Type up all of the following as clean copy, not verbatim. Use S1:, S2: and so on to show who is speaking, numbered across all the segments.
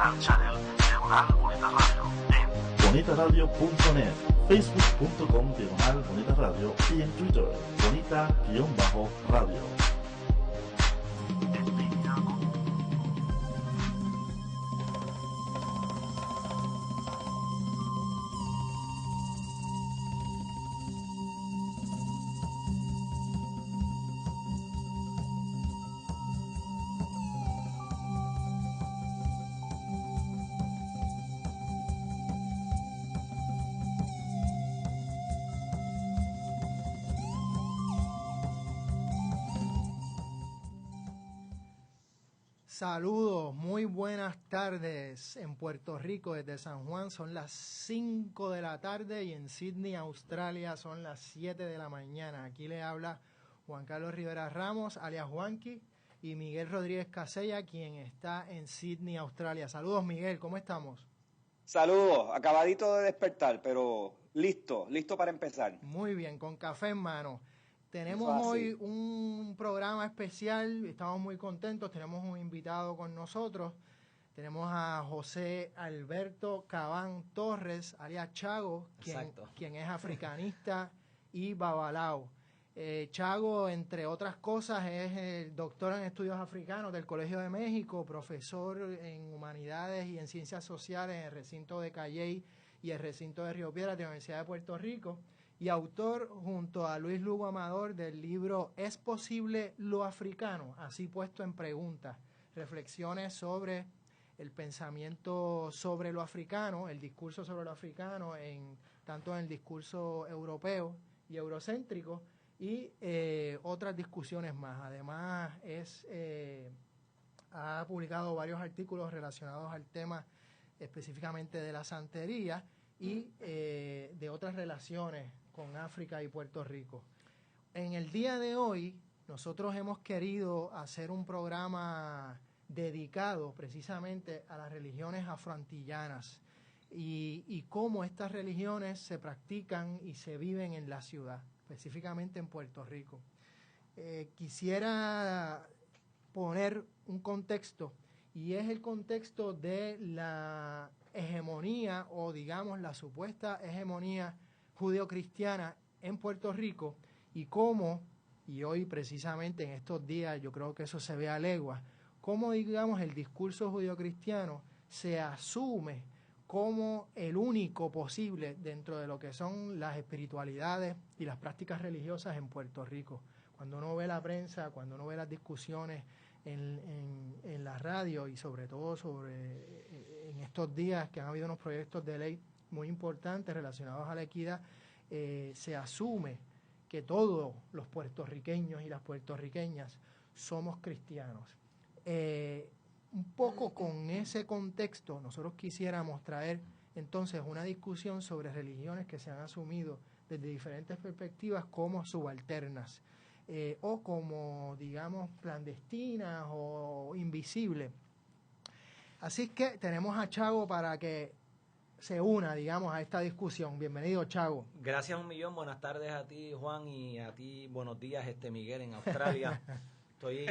S1: al channel Diagonal Bonita Radio en bonitaradio.net, facebook.com/Bonita Radio y en Twitter, Bonita-Radio.
S2: Saludos, muy buenas tardes en Puerto Rico desde San Juan, son las 5 de la tarde y en Sydney, Australia son las 7 de la mañana. Aquí le habla Juan Carlos Rivera Ramos, alias Juanqui, y Miguel Rodríguez Casella, quien está en Sydney, Australia. Saludos, Miguel, ¿cómo estamos?
S3: Saludos, acabadito de despertar, pero listo para empezar.
S2: Muy bien, con café en mano. Tenemos hoy un programa especial, estamos muy contentos, tenemos un invitado con nosotros, tenemos a José Alberto Cabán Torres, alias Chago, quien es africanista y babalao. Chago, entre otras cosas, es el doctor en estudios africanos del Colegio de México, profesor en humanidades y en ciencias sociales en el recinto de Calley y el recinto de Río Piedras de la Universidad de Puerto Rico, y autor junto a Luis Lugo Amador del libro ¿Es posible lo africano? Así puesto en preguntas, reflexiones sobre el pensamiento sobre lo africano, el discurso sobre lo africano, tanto en el discurso europeo y eurocéntrico, y otras discusiones más. Además, ha publicado varios artículos relacionados al tema específicamente de la santería y de otras relaciones con África y Puerto Rico. En el día de hoy, nosotros hemos querido hacer un programa dedicado precisamente a las religiones afroantillanas y cómo estas religiones se practican y se viven en la ciudad, específicamente en Puerto Rico. Quisiera poner un contexto, y es el contexto de la hegemonía, o digamos la supuesta hegemonía judeocristiana en Puerto Rico, y cómo, y hoy precisamente en estos días yo creo que eso se ve a leguas, cómo digamos el discurso judeocristiano se asume como el único posible dentro de lo que son las espiritualidades y las prácticas religiosas en Puerto Rico. Cuando uno ve la prensa, cuando uno ve las discusiones en la radio, y sobre todo en estos días que han habido unos proyectos de ley muy importantes relacionados a la equidad, se asume que todos los puertorriqueños y las puertorriqueñas somos cristianos. Un poco con ese contexto, nosotros quisiéramos traer entonces una discusión sobre religiones que se han asumido desde diferentes perspectivas como subalternas, o como, digamos, clandestinas o invisibles. Así que tenemos a Chago para que se una, digamos, a esta discusión. Bienvenido, Chago.
S4: Gracias un millón, buenas tardes a ti, Juan, y a ti, buenos días, Miguel, en Australia. Estoy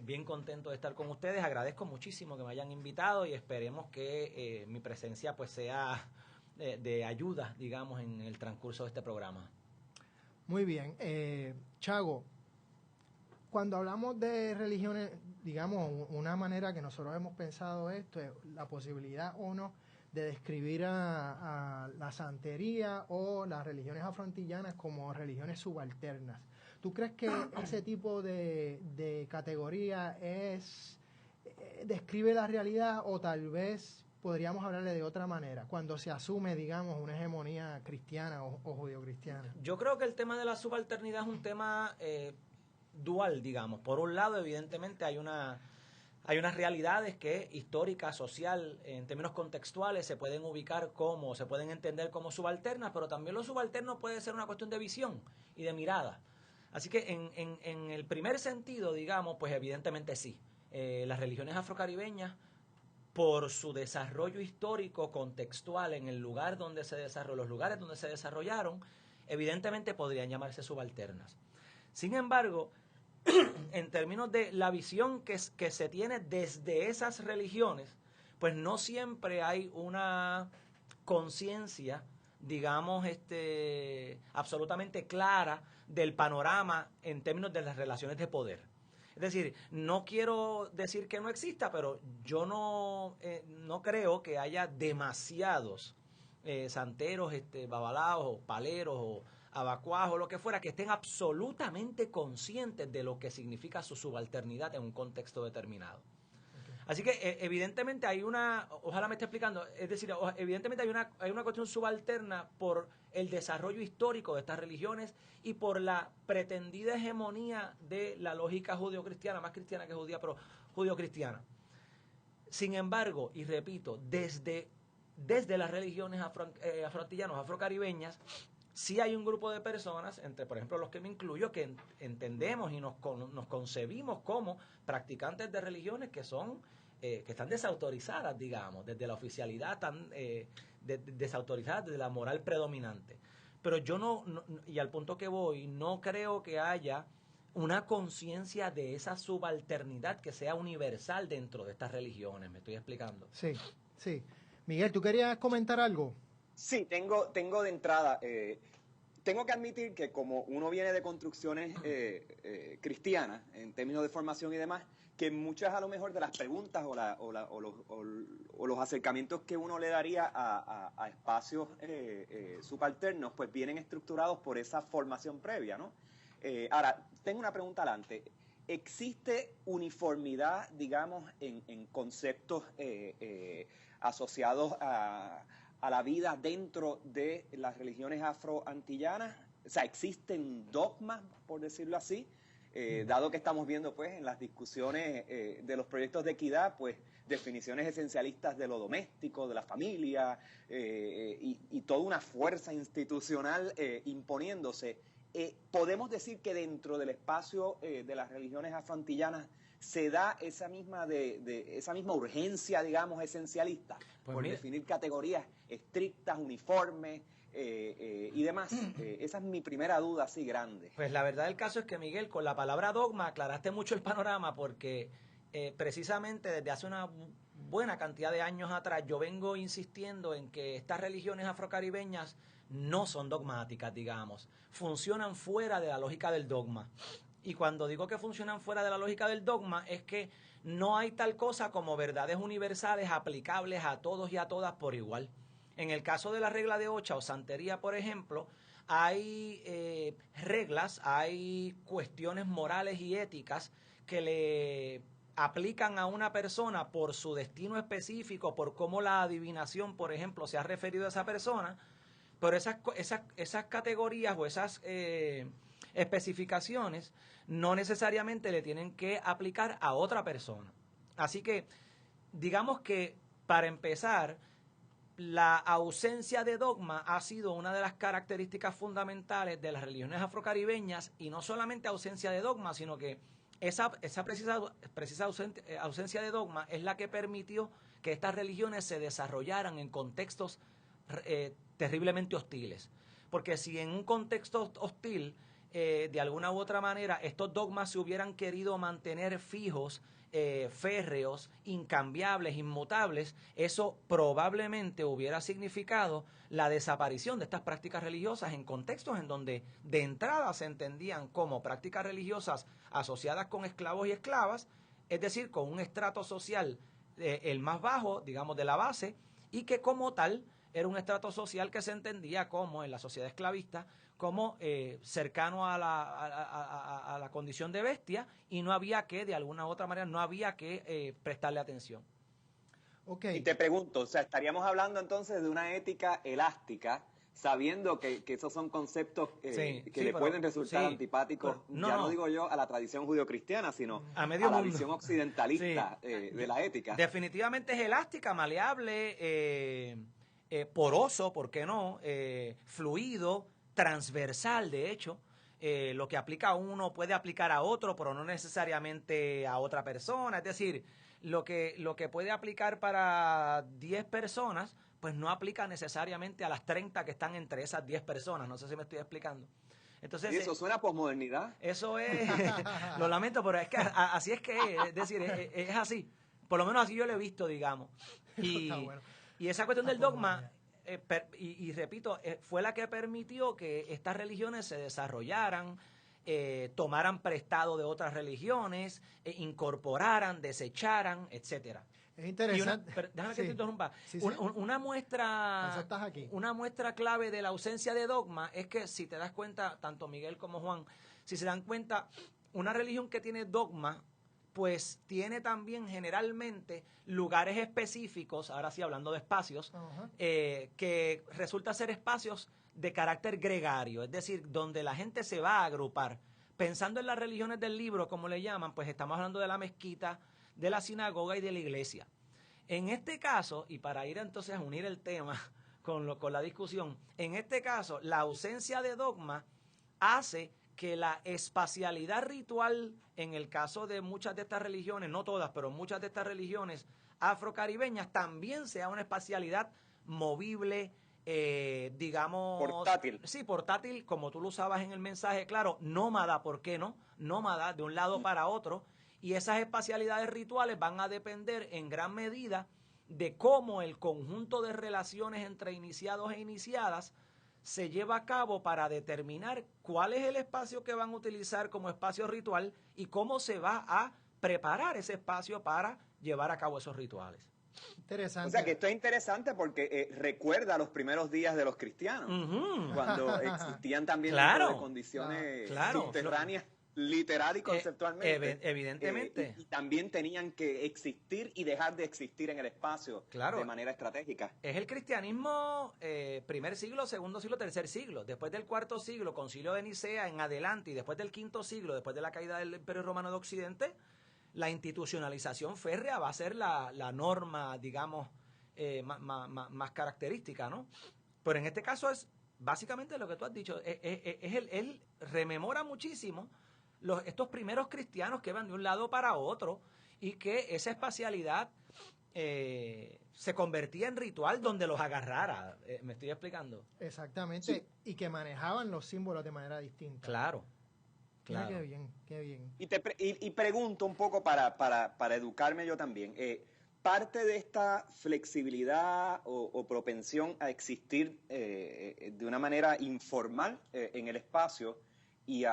S4: bien contento de estar con ustedes, agradezco muchísimo que me hayan invitado y esperemos que mi presencia pues sea de ayuda, digamos, en el transcurso de este programa.
S2: Muy bien. Chago, cuando hablamos de religiones, digamos, una manera que nosotros hemos pensado esto es la posibilidad o no de describir a la santería o las religiones afroantillanas como religiones subalternas. ¿Tú crees que ese tipo de categoría describe la realidad, o tal vez podríamos hablarle de otra manera, cuando se asume, digamos, una hegemonía cristiana o judeocristiana?
S4: Yo creo que el tema de la subalternidad es un tema dual, digamos. Por un lado, evidentemente, hay unas realidades que histórica, social, en términos contextuales, se pueden entender como subalternas, pero también lo subalterno puede ser una cuestión de visión y de mirada. Así que en el primer sentido, digamos, pues evidentemente sí. Las religiones afrocaribeñas, por su desarrollo histórico, contextual, en el lugar donde se desarrolló, los lugares donde se desarrollaron, evidentemente podrían llamarse subalternas. Sin embargo, en términos de la visión que se tiene desde esas religiones, pues no siempre hay una conciencia, digamos, absolutamente clara del panorama en términos de las relaciones de poder. Es decir, no quiero decir que no exista, pero yo no creo que haya demasiados santeros, babalaos, o paleros, o abacuajos, o lo que fuera, que estén absolutamente conscientes de lo que significa su subalternidad en un contexto determinado. Así que evidentemente hay ojalá me esté explicando, es decir, evidentemente hay una cuestión subalterna por el desarrollo histórico de estas religiones y por la pretendida hegemonía de la lógica judeocristiana, más cristiana que judía, pero judeocristiana. Sin embargo, y repito, desde las religiones afroantillanas, afrocaribeñas, sí hay un grupo de personas, entre por ejemplo los que me incluyo, que entendemos y nos concebimos como practicantes de religiones que están desautorizadas, digamos, desde la oficialidad, desautorizadas desde la moral predominante. Pero yo y al punto que voy, no creo que haya una conciencia de esa subalternidad que sea universal dentro de estas religiones. ¿Me estoy explicando?
S2: Sí, sí. Miguel, ¿tú querías comentar algo?
S3: Sí, tengo de entrada, tengo que admitir que como uno viene de construcciones cristianas, en términos de formación y demás, que muchas a lo mejor de las preguntas o los acercamientos que uno le daría a espacios subalternos, pues vienen estructurados por esa formación previa, ¿no? Ahora, tengo una pregunta adelante. ¿Existe uniformidad, digamos, en conceptos asociados a la vida dentro de las religiones afroantillanas? O sea, ¿existen dogmas, por decirlo así? Dado que estamos viendo, pues, en las discusiones de los proyectos de equidad, pues, definiciones esencialistas de lo doméstico, de la familia, y toda una fuerza institucional imponiéndose. ¿Podemos decir que dentro del espacio de las religiones afroantillanas se da esa misma urgencia, digamos, esencialista, por definir categorías estrictas, uniformes y demás? Esa es mi primera duda así grande.
S4: Pues la verdad del caso es que, Miguel, con la palabra dogma aclaraste mucho el panorama, porque precisamente desde hace una buena cantidad de años atrás yo vengo insistiendo en que estas religiones afrocaribeñas no son dogmáticas, digamos, funcionan fuera de la lógica del dogma. Y cuando digo que funcionan fuera de la lógica del dogma, es que no hay tal cosa como verdades universales aplicables a todos y a todas por igual. En el caso de la regla de Ocha o santería, por ejemplo, hay reglas, hay cuestiones morales y éticas que le aplican a una persona por su destino específico, por cómo la adivinación, por ejemplo, se ha referido a esa persona, pero esas categorías o esas especificaciones no necesariamente le tienen que aplicar a otra persona. Así que, digamos que, para empezar, la ausencia de dogma ha sido una de las características fundamentales de las religiones afrocaribeñas, y no solamente ausencia de dogma, sino que esa precisa ausencia de dogma es la que permitió que estas religiones se desarrollaran en contextos terriblemente hostiles. Porque si en un contexto hostil, de alguna u otra manera, estos dogmas se hubieran querido mantener fijos, férreos, incambiables, inmutables, eso probablemente hubiera significado la desaparición de estas prácticas religiosas en contextos en donde de entrada se entendían como prácticas religiosas asociadas con esclavos y esclavas, es decir, con un estrato social el más bajo, digamos, de la base, y que como tal era un estrato social que se entendía como, en la sociedad esclavista, como cercano a la condición de bestia, y no había que, de alguna u otra manera, no había que prestarle atención.
S3: Okay. Y te pregunto, o sea, estaríamos hablando entonces de una ética elástica, sabiendo que esos son conceptos le pueden resultar antipáticos, no digo yo a la tradición judeocristiana, sino a la visión occidentalista de la ética.
S4: Definitivamente es elástica, maleable, poroso, ¿por qué no? Fluido, transversal, de hecho. Lo que aplica a uno puede aplicar a otro, pero no necesariamente a otra persona. Es decir, lo que puede aplicar para 10 personas, pues no aplica necesariamente a las 30 que están entre esas 10 personas. No sé si me estoy explicando. Entonces,
S3: ¿y eso suena a posmodernidad?
S4: Eso es, lo lamento, pero es que así es que es decir, es así. Por lo menos así yo lo he visto, digamos. Y,
S2: Está bueno.
S4: y esa cuestión del dogma, y repito, fue la que permitió que estas religiones se desarrollaran, tomaran prestado de otras religiones, incorporaran, desecharan, etcétera.
S2: Es interesante.
S4: Déjame que te interrumpa.
S2: Sí,
S4: Una muestra,
S2: Por eso estás aquí.
S4: una muestra clave de la ausencia de dogma es que, si te das cuenta, tanto Miguel como Juan, si se dan cuenta, una religión que tiene dogma, pues tiene también generalmente lugares específicos, ahora sí hablando de espacios, que resulta ser espacios de carácter gregario, es decir, donde la gente se va a agrupar. Pensando en las religiones del libro, como le llaman, pues estamos hablando de la mezquita, de la sinagoga y de la iglesia. En este caso, y para ir entonces a unir el tema con la discusión, en este caso, la ausencia de dogma hace que la espacialidad ritual, en el caso de muchas de estas religiones, no todas, pero muchas de estas religiones afrocaribeñas, también sea una espacialidad movible, digamos...
S3: Portátil.
S4: Sí, portátil, como tú lo usabas en el mensaje, claro, nómada, ¿por qué no? Nómada, de un lado para otro, y esas espacialidades rituales van a depender en gran medida de cómo el conjunto de relaciones entre iniciados e iniciadas se lleva a cabo para determinar cuál es el espacio que van a utilizar como espacio ritual y cómo se va a preparar ese espacio para llevar a cabo esos rituales.
S2: Interesante.
S3: O sea que esto es interesante porque recuerda los primeros días de los cristianos, cuando existían también
S4: Claro,
S3: tipo de condiciones
S4: claro.
S3: subterráneas, literal y conceptualmente.
S4: Evidentemente.
S3: Y también tenían que existir y dejar de existir en el espacio de manera estratégica.
S4: Es el cristianismo primer siglo, segundo siglo, tercer siglo. Después del cuarto siglo, concilio de Nicea en adelante, y después del quinto siglo, después de la caída del Imperio Romano de Occidente, la institucionalización férrea va a ser la norma, digamos, más característica, ¿no? Pero en este caso es básicamente lo que tú has dicho. Él rememora muchísimo estos primeros cristianos que van de un lado para otro y que esa espacialidad se convertía en ritual donde los agarrara. ¿Me estoy explicando?
S2: Exactamente.
S3: Sí.
S2: Y que manejaban los símbolos de manera distinta.
S4: Claro.
S2: Mira, qué bien, qué bien.
S3: Y pregunto un poco para educarme yo también. Parte de esta flexibilidad o propensión a existir de una manera informal en el espacio y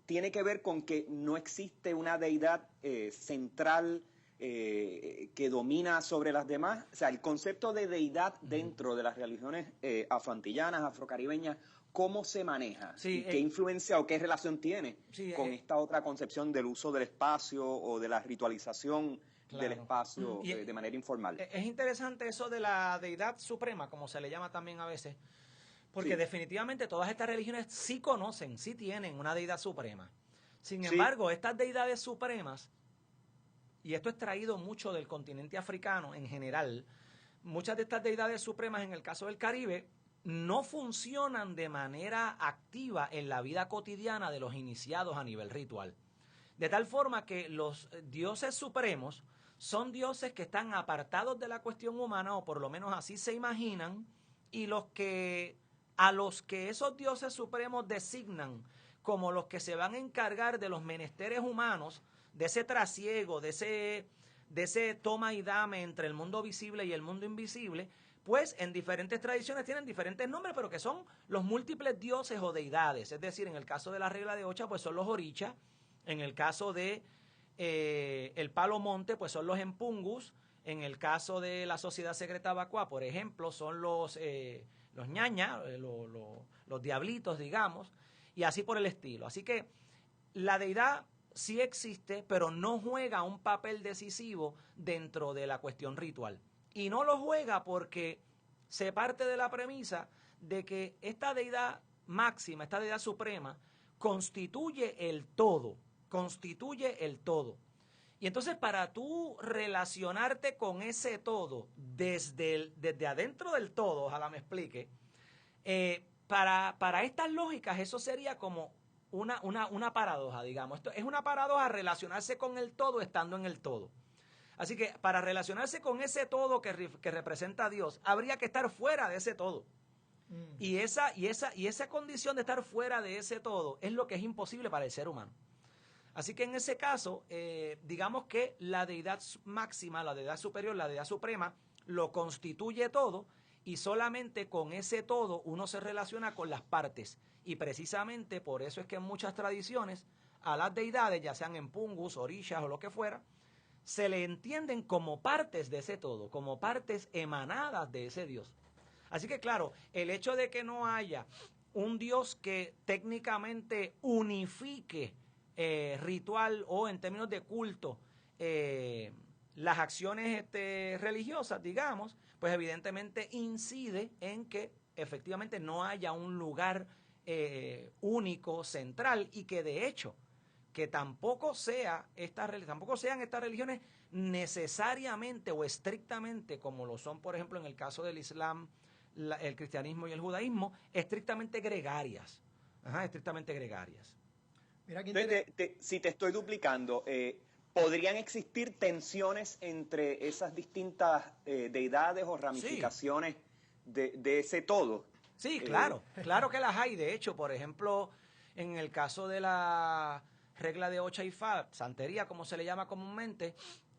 S3: tiene que ver con que no existe una deidad central que domina sobre las demás. O sea, el concepto de deidad dentro de las religiones afroantillanas, afrocaribeñas, ¿cómo se maneja?
S4: Sí,
S3: ¿Qué influencia o qué relación tiene con esta otra concepción del uso del espacio o de la ritualización del espacio de manera informal?
S4: Es interesante eso de la deidad suprema, como se le llama también a veces, porque definitivamente todas estas religiones sí conocen, sí tienen una deidad suprema. Sin embargo, estas deidades supremas, y esto es traído mucho del continente africano en general, muchas de estas deidades supremas en el caso del Caribe no funcionan de manera activa en la vida cotidiana de los iniciados a nivel ritual. De tal forma que los dioses supremos son dioses que están apartados de la cuestión humana, o por lo menos así se imaginan, y a los que esos dioses supremos designan como los que se van a encargar de los menesteres humanos, de ese trasiego, de ese toma y dame entre el mundo visible y el mundo invisible, pues en diferentes tradiciones tienen diferentes nombres, pero que son los múltiples dioses o deidades. Es decir, en el caso de la regla de Ocha, pues son los Orichas. En el caso de el Palo Monte, pues son los Empungus. En el caso de la Sociedad Secreta Bacuá, por ejemplo, son los ñaña, los diablitos, digamos, y así por el estilo. Así que la deidad sí existe, pero no juega un papel decisivo dentro de la cuestión ritual. Y no lo juega porque se parte de la premisa de que esta deidad máxima, esta deidad suprema, constituye el todo. Y entonces, para tú relacionarte con ese todo, desde adentro del todo, ojalá me explique, para estas lógicas eso sería como una paradoja, digamos. Esto es una paradoja relacionarse con el todo estando en el todo. Así que para relacionarse con ese todo que representa a Dios, habría que estar fuera de ese todo. Y esa condición de estar fuera de ese todo es lo que es imposible para el ser humano. Así que en ese caso, digamos que la deidad máxima, la deidad superior, la deidad suprema, lo constituye todo y solamente con ese todo uno se relaciona con las partes. Y precisamente por eso es que en muchas tradiciones a las deidades, ya sean en pungus, orillas o lo que fuera, se le entienden como partes de ese todo, como partes emanadas de ese Dios. Así que claro, el hecho de que no haya un Dios que técnicamente unifique ritual o en términos de culto las acciones religiosas, digamos, pues evidentemente incide en que efectivamente no haya un lugar único, central, y que de hecho que tampoco sean estas religiones necesariamente o estrictamente como lo son, por ejemplo, en el caso del Islam, el cristianismo y el judaísmo, estrictamente gregarias. Estrictamente gregarias.
S2: Mira,
S3: si te estoy duplicando, ¿podrían existir tensiones entre esas distintas deidades o ramificaciones de ese todo?
S4: Sí, claro, claro que las hay. De hecho, por ejemplo, en el caso de la regla de Ocha y Fa, santería como se le llama comúnmente,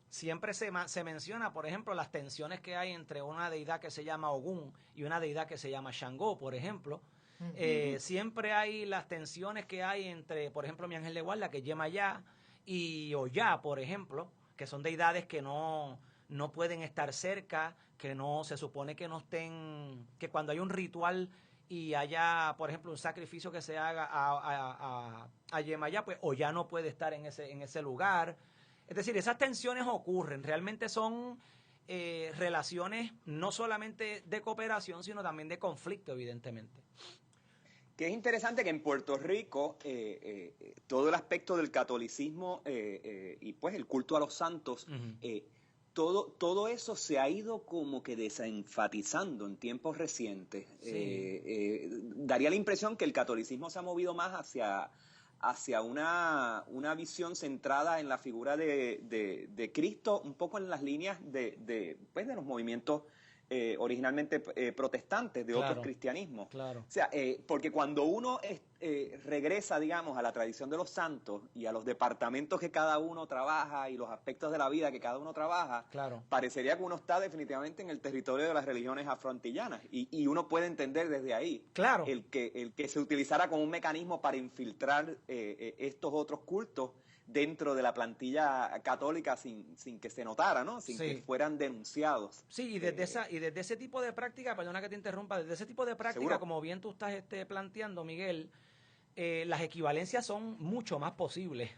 S4: siempre se menciona, por ejemplo, las tensiones que hay entre una deidad que se llama Ogún y una deidad que se llama Shango, por ejemplo. Siempre hay las tensiones que hay entre, por ejemplo, mi ángel de guarda, que es Yemayá, y Oyá, por ejemplo, que son deidades que no pueden estar cerca, que no se supone que no estén, que cuando hay un ritual y haya, por ejemplo, un sacrificio que se haga a Yemayá, pues Oyá no puede estar en ese lugar. Es decir, esas tensiones ocurren, realmente son relaciones no solamente de cooperación, sino también de conflicto, evidentemente.
S3: Que es interesante que en Puerto Rico todo el aspecto del catolicismo y pues el culto a los santos, todo eso se ha ido como que desenfatizando en tiempos recientes. Sí. Daría la impresión que el catolicismo se ha movido más hacia una visión centrada en la figura de Cristo, un poco en las líneas de los movimientos originalmente protestantes, de otros cristianismos.
S4: Claro.
S3: O sea, porque cuando uno regresa, digamos, a la tradición de los santos y a los departamentos que cada uno trabaja y los aspectos de la vida que cada uno trabaja, parecería que uno está definitivamente en el territorio de las religiones afroantillanas y uno puede entender desde ahí el que se utilizara como un mecanismo para infiltrar estos otros cultos dentro de la plantilla católica sin que se notara, ¿no? Sin que fueran denunciados.
S4: Sí, y desde ese tipo de práctica, perdona que te interrumpa, desde ese tipo de práctica, ¿seguro? Como bien tú estás planteando, Miguel, las equivalencias son mucho más posibles.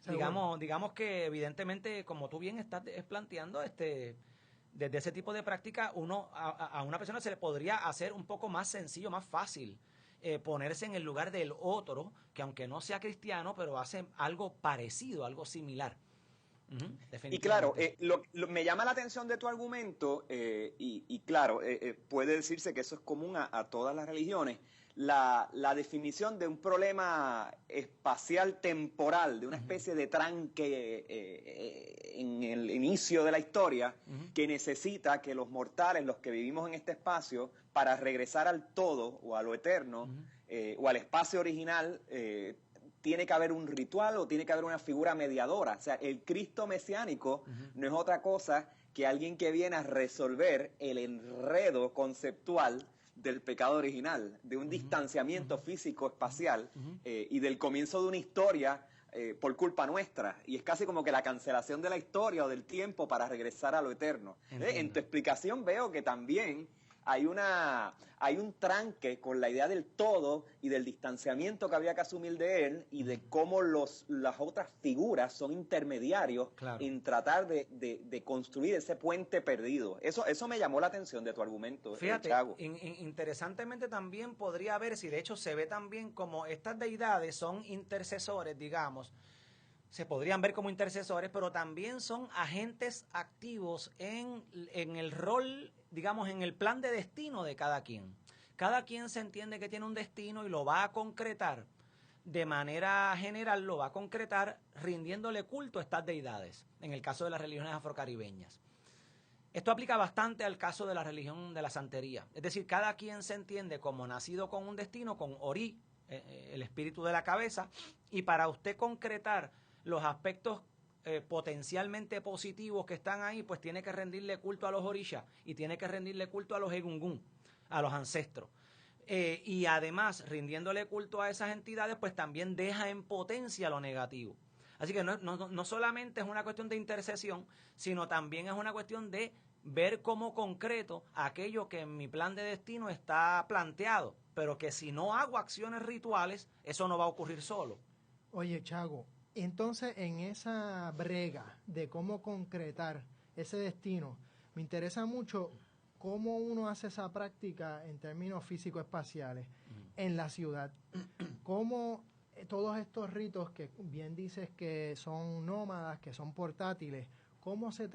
S4: Digamos que evidentemente, como tú bien estás planteando, desde ese tipo de práctica, a una persona se le podría hacer un poco más sencillo, más fácil, ponerse en el lugar del otro, que aunque no sea cristiano, pero hace algo parecido, algo similar.
S3: Y claro, me llama la atención de tu argumento, y claro, puede decirse que eso es común a todas las religiones, la definición de un problema espacial temporal, de una especie de tranque en el inicio de la historia, que necesita que los mortales, los que vivimos en este espacio, para regresar al todo o a lo eterno, o al espacio original, tiene que haber un ritual o tiene que haber una figura mediadora. O sea, el Cristo mesiánico no es otra cosa que alguien que viene a resolver el enredo conceptual del pecado original, de un distanciamiento físico-espacial y del comienzo de una historia por culpa nuestra. Y es casi como que la cancelación de la historia o del tiempo para regresar a lo eterno. En tu explicación veo que también hay un tranque con la idea del todo y del distanciamiento que había que asumir de él y de cómo las otras figuras son intermediarios en tratar de construir ese puente perdido. Eso me llamó la atención de tu argumento.
S4: Fíjate, interesantemente también podría verse, y de hecho se ve también como estas deidades son intercesores, digamos, se podrían ver como intercesores, pero también son agentes activos en el rol, digamos, en el plan de destino de cada quien. Cada quien se entiende que tiene un destino y lo va a concretar de manera general, lo va a concretar rindiéndole culto a estas deidades, en el caso de las religiones afrocaribeñas. Esto aplica bastante al caso de la religión de la santería. Es decir, cada quien se entiende como nacido con un destino, con Ori, el espíritu de la cabeza, y para usted concretar los aspectos potencialmente positivos que están ahí, pues tiene que rendirle culto a los orishas y tiene que rendirle culto a los egungun, a los ancestros. Y además, rindiéndole culto a esas entidades, pues también deja en potencia lo negativo. Así que no solamente es una cuestión de intercesión, sino también es una cuestión de ver como concreto aquello que en mi plan de destino está planteado, pero que si no hago acciones rituales, eso no va a ocurrir solo.
S2: Oye, Chago, entonces en esa brega de cómo concretar ese destino, me interesa mucho cómo uno hace esa práctica en términos físico-espaciales en la ciudad. Cómo todos estos ritos que bien dices que son nómadas, que son portátiles, cómo se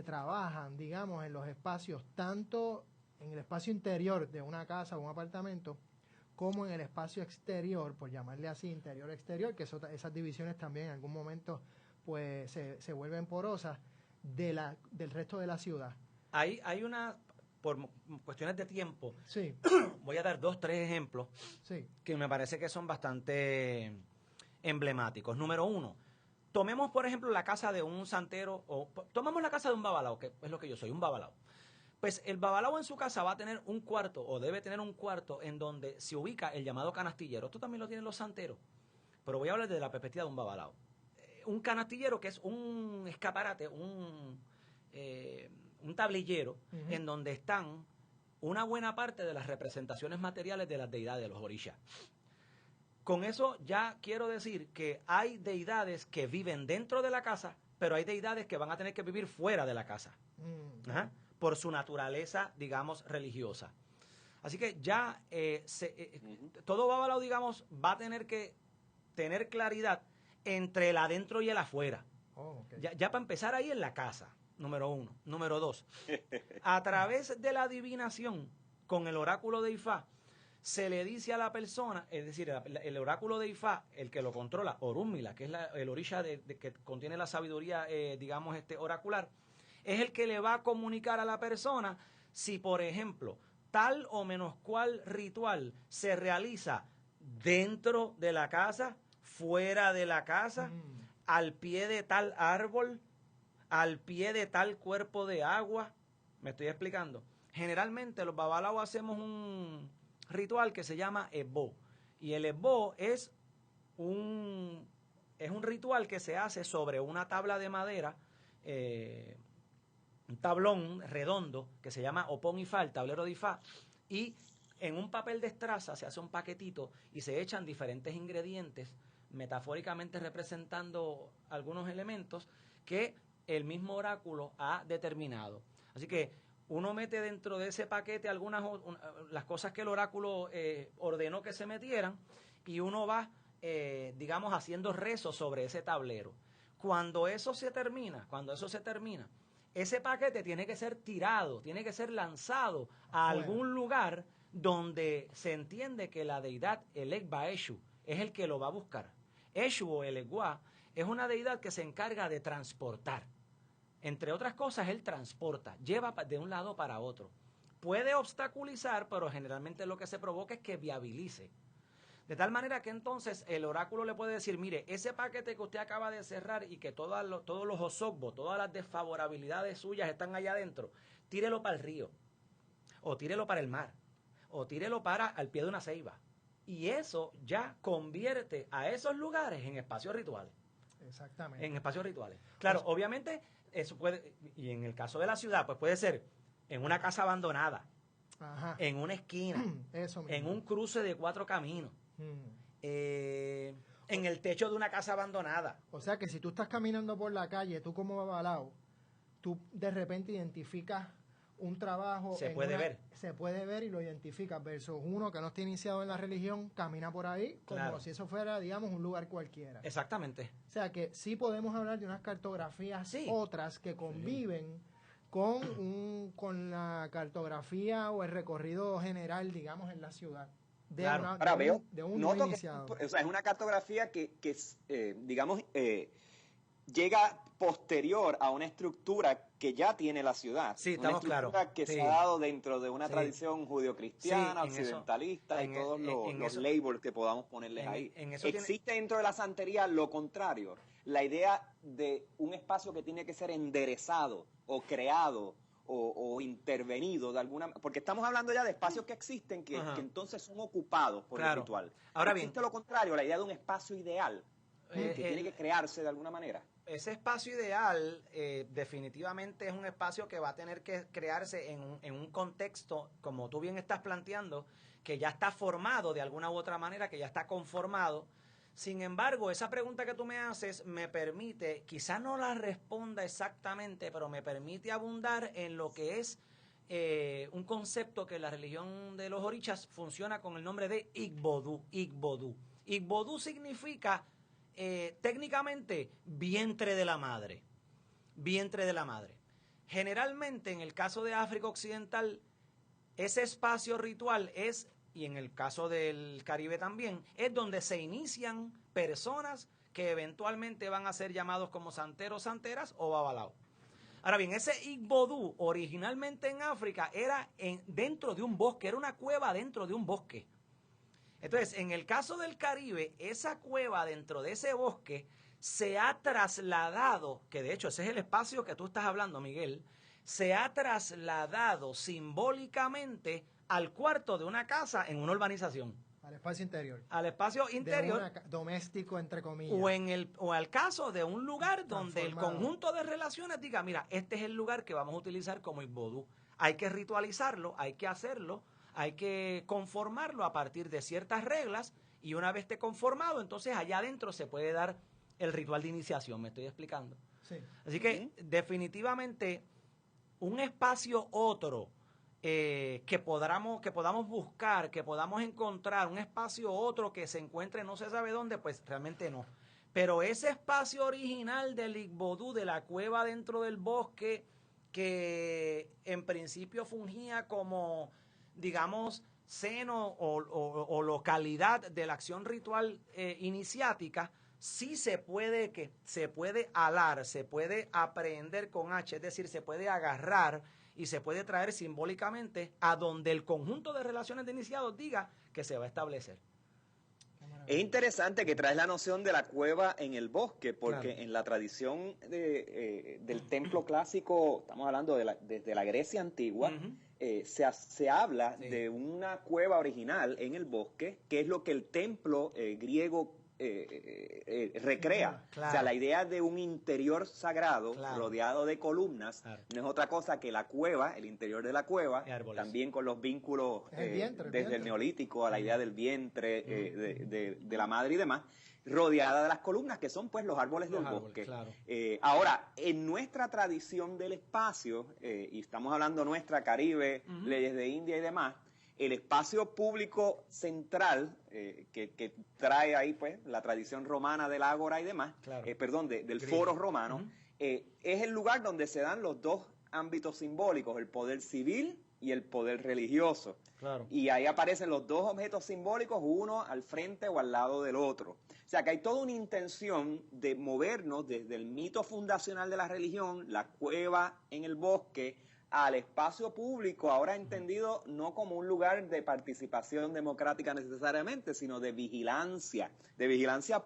S2: trabajan, digamos, en los espacios, tanto en el espacio interior de una casa o un apartamento, como en el espacio exterior, por llamarle así, interior-exterior, que esas divisiones también en algún momento pues se vuelven porosas del resto de la ciudad.
S4: Hay una, por cuestiones de tiempo,
S2: Sí.
S4: voy a dar 2, 3 ejemplos
S2: Sí.
S4: que me parece que son bastante emblemáticos. Número 1, tomemos por ejemplo la casa de un santero, o tomamos la casa de un babalao, que es lo que yo soy, un babalao. Pues el babalao en su casa va a tener un cuarto, o debe tener un cuarto, en donde se ubica el llamado canastillero. Esto también lo tienen los santeros, pero voy a hablar desde la perspectiva de un babalao. Un canastillero, que es un escaparate, un tablillero, en donde están una buena parte de las representaciones materiales de las deidades de los orishas. Con eso ya quiero decir que hay deidades que viven dentro de la casa, pero hay deidades que van a tener que vivir fuera de la casa. Ajá. Por su naturaleza, digamos, religiosa. Así que ya todo babalao, digamos, va a tener que tener claridad entre el adentro y el afuera.
S2: Okay.
S4: Ya para empezar ahí en la casa, número 1. Número 2, a través de la adivinación con el oráculo de Ifá, se le dice a la persona, es decir, el oráculo de Ifá, el que lo controla, Orúnmila, que es el orisha que contiene la sabiduría, digamos, oracular, es el que le va a comunicar a la persona si, por ejemplo, tal o menos cual ritual se realiza dentro de la casa, fuera de la casa, al pie de tal árbol, al pie de tal cuerpo de agua. ¿Me estoy explicando? Generalmente los babalaos hacemos un ritual que se llama Ebó. Y el Ebó es un ritual que se hace sobre una tabla de madera, un tablón redondo que se llama Opón Ifá, el tablero de Ifá, y en un papel de estraza se hace un paquetito y se echan diferentes ingredientes, metafóricamente representando algunos elementos que el mismo oráculo ha determinado. Así que uno mete dentro de ese paquete las cosas que el oráculo ordenó que se metieran, y uno va, digamos, haciendo rezos sobre ese tablero. Cuando eso se termina, ese paquete tiene que ser tirado, tiene que ser lanzado a algún lugar donde se entiende que la deidad Elegba Eshu es el que lo va a buscar. Eshu o Elegua es una deidad que se encarga de transportar. Entre otras cosas, él transporta, lleva de un lado para otro. Puede obstaculizar, pero generalmente lo que se provoca es que viabilice. De tal manera que entonces el oráculo le puede decir, mire, ese paquete que usted acaba de cerrar y que todos los osogbos, todas las desfavorabilidades suyas están allá adentro, tírelo para el río, o tírelo para el mar, o tírelo al pie de una ceiba. Y eso ya convierte a esos lugares en espacios rituales.
S2: Exactamente.
S4: En espacios rituales. Claro, obviamente, eso puede, y en el caso de la ciudad, pues puede ser en una casa abandonada,
S2: Ajá.
S4: en una esquina,
S2: Eso mismo.
S4: en un cruce de 4 caminos, en el techo de una casa abandonada.
S2: O sea que si tú estás caminando por la calle, tú como babalao, tú de repente identificas un trabajo. Se puede ver y lo identificas, versus uno que no está iniciado en la religión, camina por ahí como si eso fuera, digamos, un lugar cualquiera.
S4: Exactamente.
S2: O sea que sí podemos hablar de unas cartografías otras que conviven con la cartografía o el recorrido general, digamos, en la ciudad. De un iniciado.
S3: O sea, es una cartografía que digamos, llega posterior a una estructura que ya tiene la ciudad.
S4: Sí, estamos claros.
S3: Una estructura que se ha dado dentro de una tradición judio-cristiana, occidentalista, y todos los labels que podamos ponerles ahí. Existe dentro de la santería lo contrario. la idea de un espacio que tiene que ser enderezado o creado o intervenido de alguna manera, porque estamos hablando ya de espacios que existen que entonces son ocupados por el ritual.
S4: Ahora
S3: existe
S4: bien,
S3: lo contrario, la idea de un espacio ideal que tiene que crearse de alguna manera.
S4: Ese espacio ideal definitivamente es un espacio que va a tener que crearse en un contexto, como tú bien estás planteando, que ya está formado de alguna u otra manera, que ya está conformado. Sin embargo, esa pregunta que tú me haces me permite, quizás no la responda exactamente, pero me permite abundar en lo que es un concepto que la religión de los orichas funciona con el nombre de Igbodu. Igbodu. Igbodu significa técnicamente vientre de la madre. Vientre de la madre. Generalmente, en el caso de África Occidental, ese espacio ritual es, y en el caso del Caribe también, es donde se inician personas que eventualmente van a ser llamados como santeros, santeras o babalaos. Ahora bien, ese Igbodu originalmente en África era dentro de un bosque, era una cueva dentro de un bosque. Entonces, en el caso del Caribe, esa cueva dentro de ese bosque se ha trasladado, que de hecho ese es el espacio que tú estás hablando, Miguel, se ha trasladado simbólicamente al cuarto de una casa en una urbanización.
S2: Al espacio interior.
S4: Al espacio interior.
S2: Doméstico, entre comillas.
S4: O al caso de un lugar donde el
S2: Transformado.
S4: conjunto de relaciones diga, mira, este es el lugar que vamos a utilizar como Igbodu. Hay que ritualizarlo, hay que hacerlo, hay que conformarlo a partir de ciertas reglas, y una vez esté conformado, entonces allá adentro se puede dar el ritual de iniciación. ¿Me estoy explicando?
S2: Sí.
S4: Así que definitivamente un espacio otro que podamos buscar, que podamos encontrar, un espacio otro que se encuentre no se sabe dónde, pues realmente no. Pero ese espacio original del Igbodu, de la cueva dentro del bosque, que en principio fungía como, digamos, seno o localidad de la acción ritual iniciática, sí se puede alar, se puede aprehender con H, es decir, se puede agarrar y se puede traer simbólicamente a donde el conjunto de relaciones de iniciados diga que se va a establecer.
S3: Es interesante que traes la noción de la cueva en el bosque, porque en la tradición del templo clásico, estamos hablando desde la Grecia antigua, se habla de una cueva original en el bosque, que es lo que el templo griego recrea.
S4: Claro.
S3: O sea, la idea de un interior sagrado rodeado de columnas no es otra cosa que la cueva, el interior de la cueva, también con los vínculos desde el neolítico a la idea del vientre de la madre y demás, rodeada de las columnas que son pues los árboles del bosque.
S4: Claro.
S3: Ahora, en nuestra tradición del espacio, y estamos hablando nuestra Caribe, leyes de India y demás, el espacio público central que trae ahí pues la tradición romana del ágora y demás, del foro romano, es el lugar donde se dan los dos ámbitos simbólicos, el poder civil y el poder religioso.
S4: Claro.
S3: Y ahí aparecen los dos objetos simbólicos, uno al frente o al lado del otro. O sea que hay toda una intención de movernos desde el mito fundacional de la religión, la cueva en el bosque, al espacio público, ahora entendido no como un lugar de participación democrática necesariamente, sino de vigilancia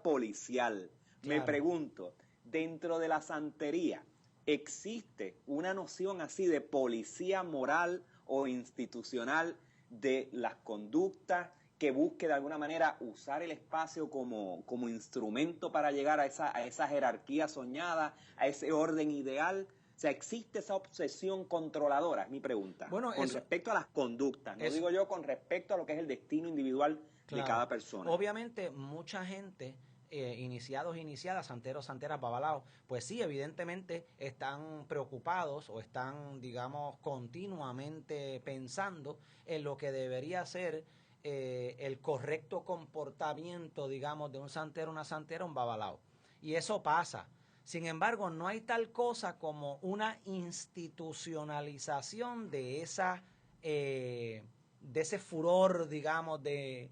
S3: policial. Me pregunto, dentro de la santería, ¿existe una noción así de policía moral o institucional de las conductas que busque de alguna manera usar el espacio como instrumento para llegar a esa jerarquía soñada, a ese orden ideal? O sea, ¿existe esa obsesión controladora? Es mi pregunta.
S4: Bueno,
S3: con respecto a las conductas, no digo yo con respecto a lo que es el destino individual de cada persona.
S4: Obviamente, mucha gente, iniciados, iniciadas, santeros, santeras, babalaos, pues sí, evidentemente están preocupados o están, digamos, continuamente pensando en lo que debería ser el correcto comportamiento, digamos, de un santero, una santera, un babalao. Y eso pasa. Sin embargo, no hay tal cosa como una institucionalización de ese furor, digamos, de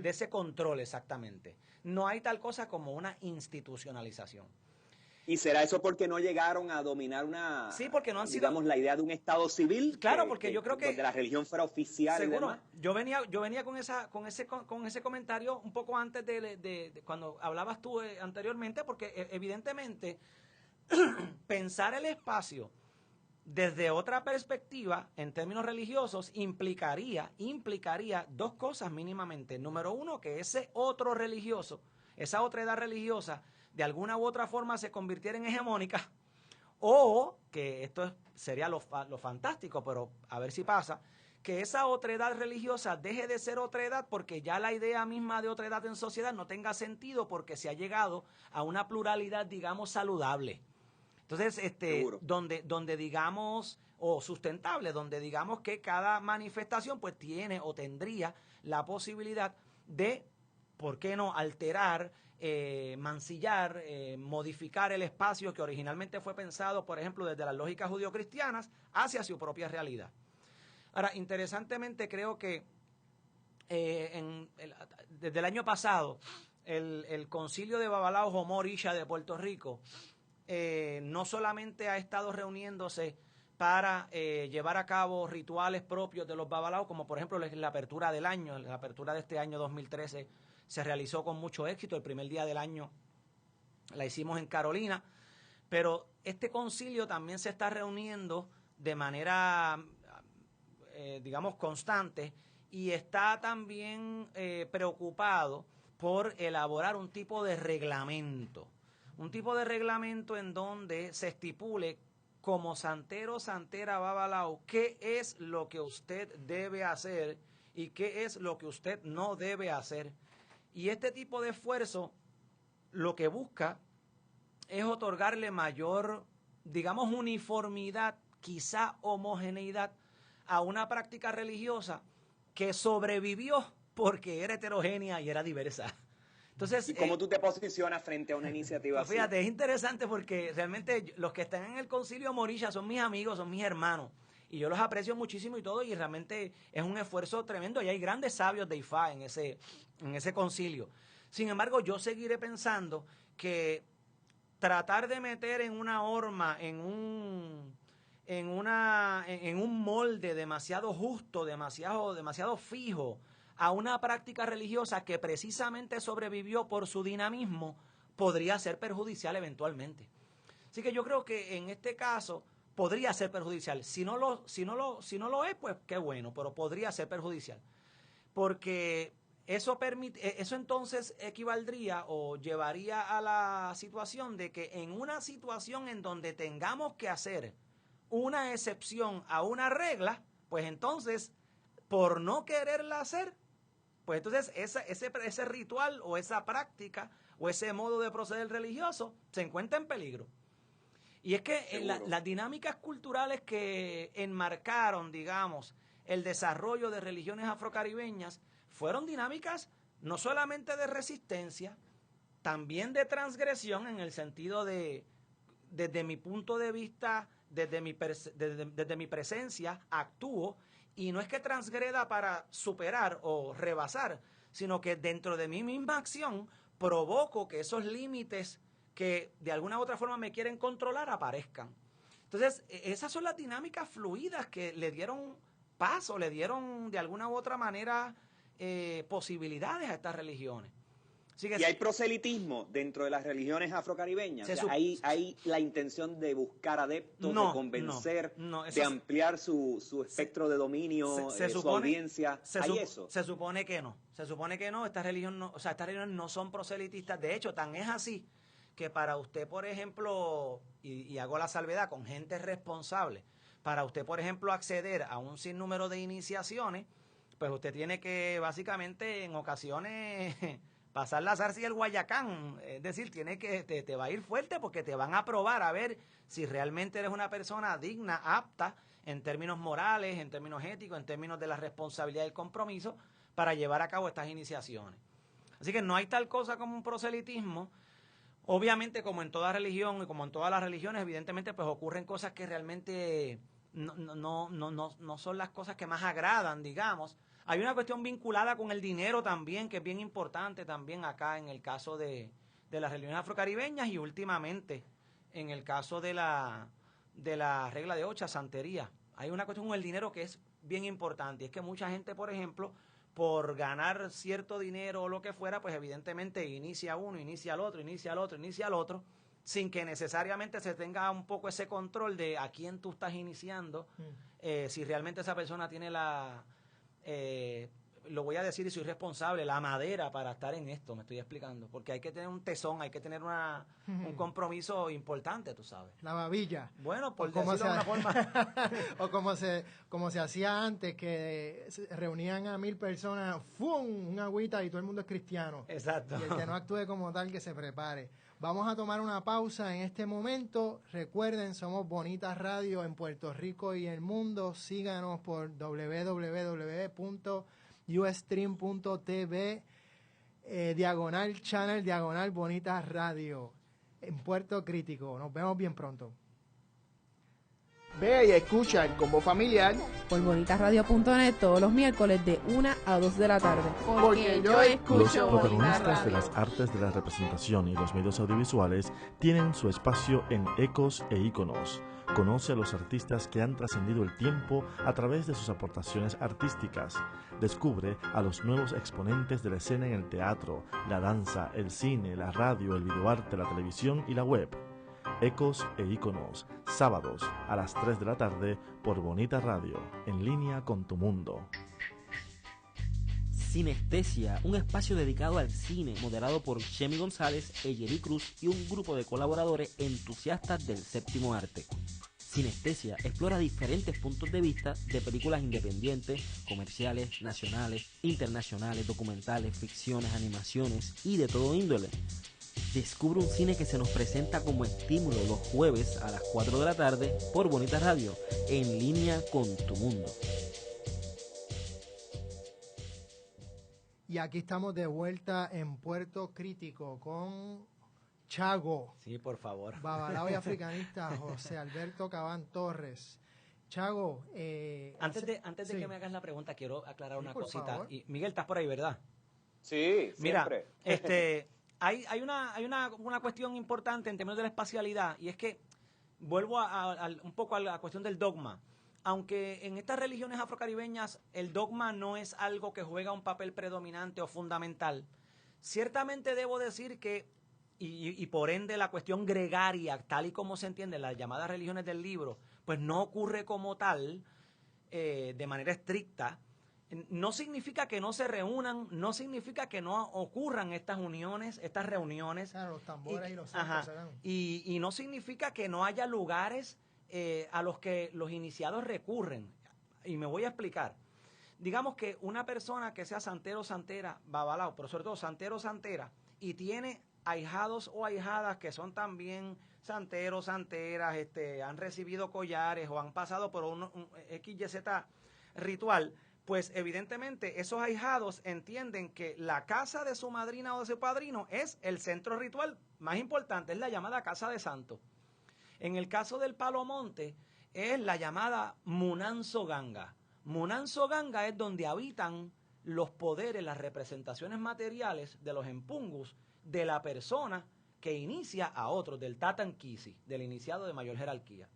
S4: ese control, exactamente. No hay tal cosa como una institucionalización.
S3: ¿Y será eso porque no llegaron a dominar
S4: Sí, porque no han sido...
S3: digamos, la idea de un Estado civil?
S4: Claro, porque yo creo que...
S3: Donde la religión fuera oficial y
S4: Seguro.
S3: demás.
S4: Yo venía con ese comentario un poco antes de cuando hablabas tú anteriormente, porque evidentemente pensar el espacio desde otra perspectiva, en términos religiosos, implicaría dos cosas mínimamente. Número uno, que ese otro religioso, esa otra edad religiosa, de alguna u otra forma se convirtiera en hegemónica, o, que esto sería lo fantástico, pero a ver si pasa, que esa otra edad religiosa deje de ser otra edad porque ya la idea misma de otra edad en sociedad no tenga sentido porque se ha llegado a una pluralidad, digamos, saludable. Entonces, donde digamos, o sustentable, donde digamos que cada manifestación pues tiene o tendría la posibilidad de, ¿por qué no?, alterar, mancillar, modificar el espacio que originalmente fue pensado, por ejemplo, desde las lógicas judio-cristianas hacia su propia realidad. Ahora, interesantemente creo que desde el año pasado, el concilio de Babalao Jomó Orisha de Puerto Rico no solamente ha estado reuniéndose para llevar a cabo rituales propios de los Babalaos, como por ejemplo la apertura del año, la apertura de este año 2013 se realizó con mucho éxito, el primer día del año la hicimos en Carolina, pero este concilio también se está reuniendo de manera, digamos, constante y está también preocupado por elaborar un tipo de reglamento en donde se estipule como santero, santera, Babalao, qué es lo que usted debe hacer y qué es lo que usted no debe hacer. Y este tipo de esfuerzo lo que busca es otorgarle mayor, digamos, uniformidad, quizá homogeneidad, a una práctica religiosa que sobrevivió porque era heterogénea y era diversa. Entonces,
S3: ¿y cómo tú te posicionas frente a una iniciativa así?
S4: Fíjate, es interesante porque realmente los que están en el concilio Morisha son mis amigos, son mis hermanos, y yo los aprecio muchísimo y todo, y realmente es un esfuerzo tremendo, y hay grandes sabios de Ifá en ese concilio. Sin embargo, yo seguiré pensando que tratar de meter en una horma, en un molde demasiado justo, demasiado fijo, a una práctica religiosa que precisamente sobrevivió por su dinamismo, podría ser perjudicial eventualmente. Así que yo creo que en este caso podría ser perjudicial. Si no lo es, pues qué bueno, pero podría ser perjudicial. Porque eso entonces equivaldría o llevaría a la situación de que en una situación en donde tengamos que hacer una excepción a una regla, pues entonces, por no quererla hacer, pues entonces ese ritual o esa práctica o ese modo de proceder religioso se encuentra en peligro. Y es que las dinámicas culturales que enmarcaron, digamos, el desarrollo de religiones afrocaribeñas fueron dinámicas no solamente de resistencia, también de transgresión en el sentido de, desde mi punto de vista, desde mi presencia, actúo. Y no es que transgreda para superar o rebasar, sino que dentro de mi misma acción provoco que esos límites que de alguna u otra forma me quieren controlar aparezcan. Entonces, esas son las dinámicas fluidas que le dieron paso, le dieron de alguna u otra manera posibilidades a estas religiones.
S3: ¿Y hay proselitismo dentro de las religiones afrocaribeñas? O sea, ¿hay la intención de buscar adeptos, de convencer, de ampliar su espectro de dominio, su audiencia? ¿Hay eso?
S4: Se supone que no. Se supone que no. Estas religiones no son proselitistas. De hecho, tan es así que para usted, por ejemplo, y hago la salvedad con gente responsable, para usted, por ejemplo, acceder a un sinnúmero de iniciaciones, pues usted tiene que básicamente en ocasiones pasar la zarza y el guayacán, es decir, te va a ir fuerte porque te van a probar a ver si realmente eres una persona digna, apta, en términos morales, en términos éticos, en términos de la responsabilidad y el compromiso para llevar a cabo estas iniciaciones. Así que no hay tal cosa como un proselitismo. Obviamente, como en toda religión y como en todas las religiones, evidentemente pues ocurren cosas que realmente no son las cosas que más agradan, digamos. Hay una cuestión vinculada con el dinero también, que es bien importante también acá en el caso de las religiones afrocaribeñas y últimamente en el caso de la regla de 8, santería, hay una cuestión con el dinero que es bien importante. Es que mucha gente, por ejemplo, por ganar cierto dinero o lo que fuera, pues evidentemente inicia uno, inicia el otro, inicia el otro, inicia el otro, sin que necesariamente se tenga un poco ese control de a quién tú estás iniciando, si realmente esa persona tiene lo voy a decir y soy responsable, la madera para estar en esto, me estoy explicando, porque hay que tener un tesón, hay que tener un compromiso importante, tú sabes.
S2: La babilla.
S4: Bueno, por decirlo de una forma.
S2: O como se hacía antes, que se reunían a 1000 personas, ¡fum! Un agüita y todo el mundo es cristiano.
S4: Exacto.
S2: Y el que no actúe como tal, que se prepare. Vamos a tomar una pausa en este momento. Recuerden, somos Bonita Radio en Puerto Rico y el mundo. Síganos por www.ustream.tv /channel Bonita Radio en Puerto Crítico. Nos vemos bien pronto.
S5: Ve y escucha el Combo Familiar
S6: por bonitasradio.net todos los miércoles de 1 a 2 de la tarde.
S5: porque yo
S1: Los
S5: escucho Bonita
S1: protagonistas de
S5: Radio.
S1: las artes de la representación y los medios audiovisuales tienen su espacio en Ecos e Íconos. Conoce a los artistas que han trascendido el tiempo a través de sus aportaciones artísticas. Descubre a los nuevos exponentes de la escena en el teatro, la danza, el cine, la radio, el videoarte, la televisión y la web. Ecos e Íconos, sábados a las 3 de la tarde por Bonita Radio, en línea con tu mundo.
S7: Sinestesia, un espacio dedicado al cine, moderado por Chemi González, Eyeli Cruz y un grupo de colaboradores entusiastas del séptimo arte. Sinestesia explora diferentes puntos de vista de películas independientes, comerciales, nacionales, internacionales, documentales, ficciones, animaciones y de todo índole. Descubre un cine que se nos presenta como estímulo los jueves a las 4 de la tarde por Bonita Radio, en línea con tu mundo.
S2: Y aquí estamos de vuelta en Puerto Crítico con Chago,
S4: Sí, por favor.
S2: babalao y africanista José Alberto Cabán Torres. Chago,
S4: Antes de
S2: sí.
S4: que me hagas la pregunta, quiero aclarar
S2: Sí,
S4: una
S2: por
S4: cosita.
S2: favor.
S4: Y Miguel, estás por ahí, ¿verdad?
S3: Sí,
S4: Mira,
S3: siempre.
S4: hay una cuestión importante en términos de la espacialidad, y es que vuelvo un poco a la cuestión del dogma. Aunque en estas religiones afrocaribeñas el dogma no es algo que juega un papel predominante o fundamental, ciertamente debo decir que, y por ende la cuestión gregaria, tal y como se entiende en las llamadas religiones del libro, pues no ocurre como tal, de manera estricta. No significa que no se reúnan, no significa que no ocurran estas uniones, estas reuniones.
S2: Claro, los tambores y los
S4: Ajá,
S2: santos serán.
S4: y no significa que no haya lugares a los que los iniciados recurren. Y me voy a explicar. Digamos que una persona que sea santero o santera, babalao, pero sobre todo santero o santera, y tiene ahijados o ahijadas que son también santeros, santeras, han recibido collares o han pasado por un XYZ ritual, pues evidentemente esos ahijados entienden que la casa de su madrina o de su padrino es el centro ritual más importante, es la llamada casa de santo. En el caso del Palo Monte es la llamada Munanzo Ganga. Munanzo Ganga es donde habitan los poderes, las representaciones materiales de los empungus de la persona que inicia a otros, del Tatankisi, del iniciado de mayor jerarquía.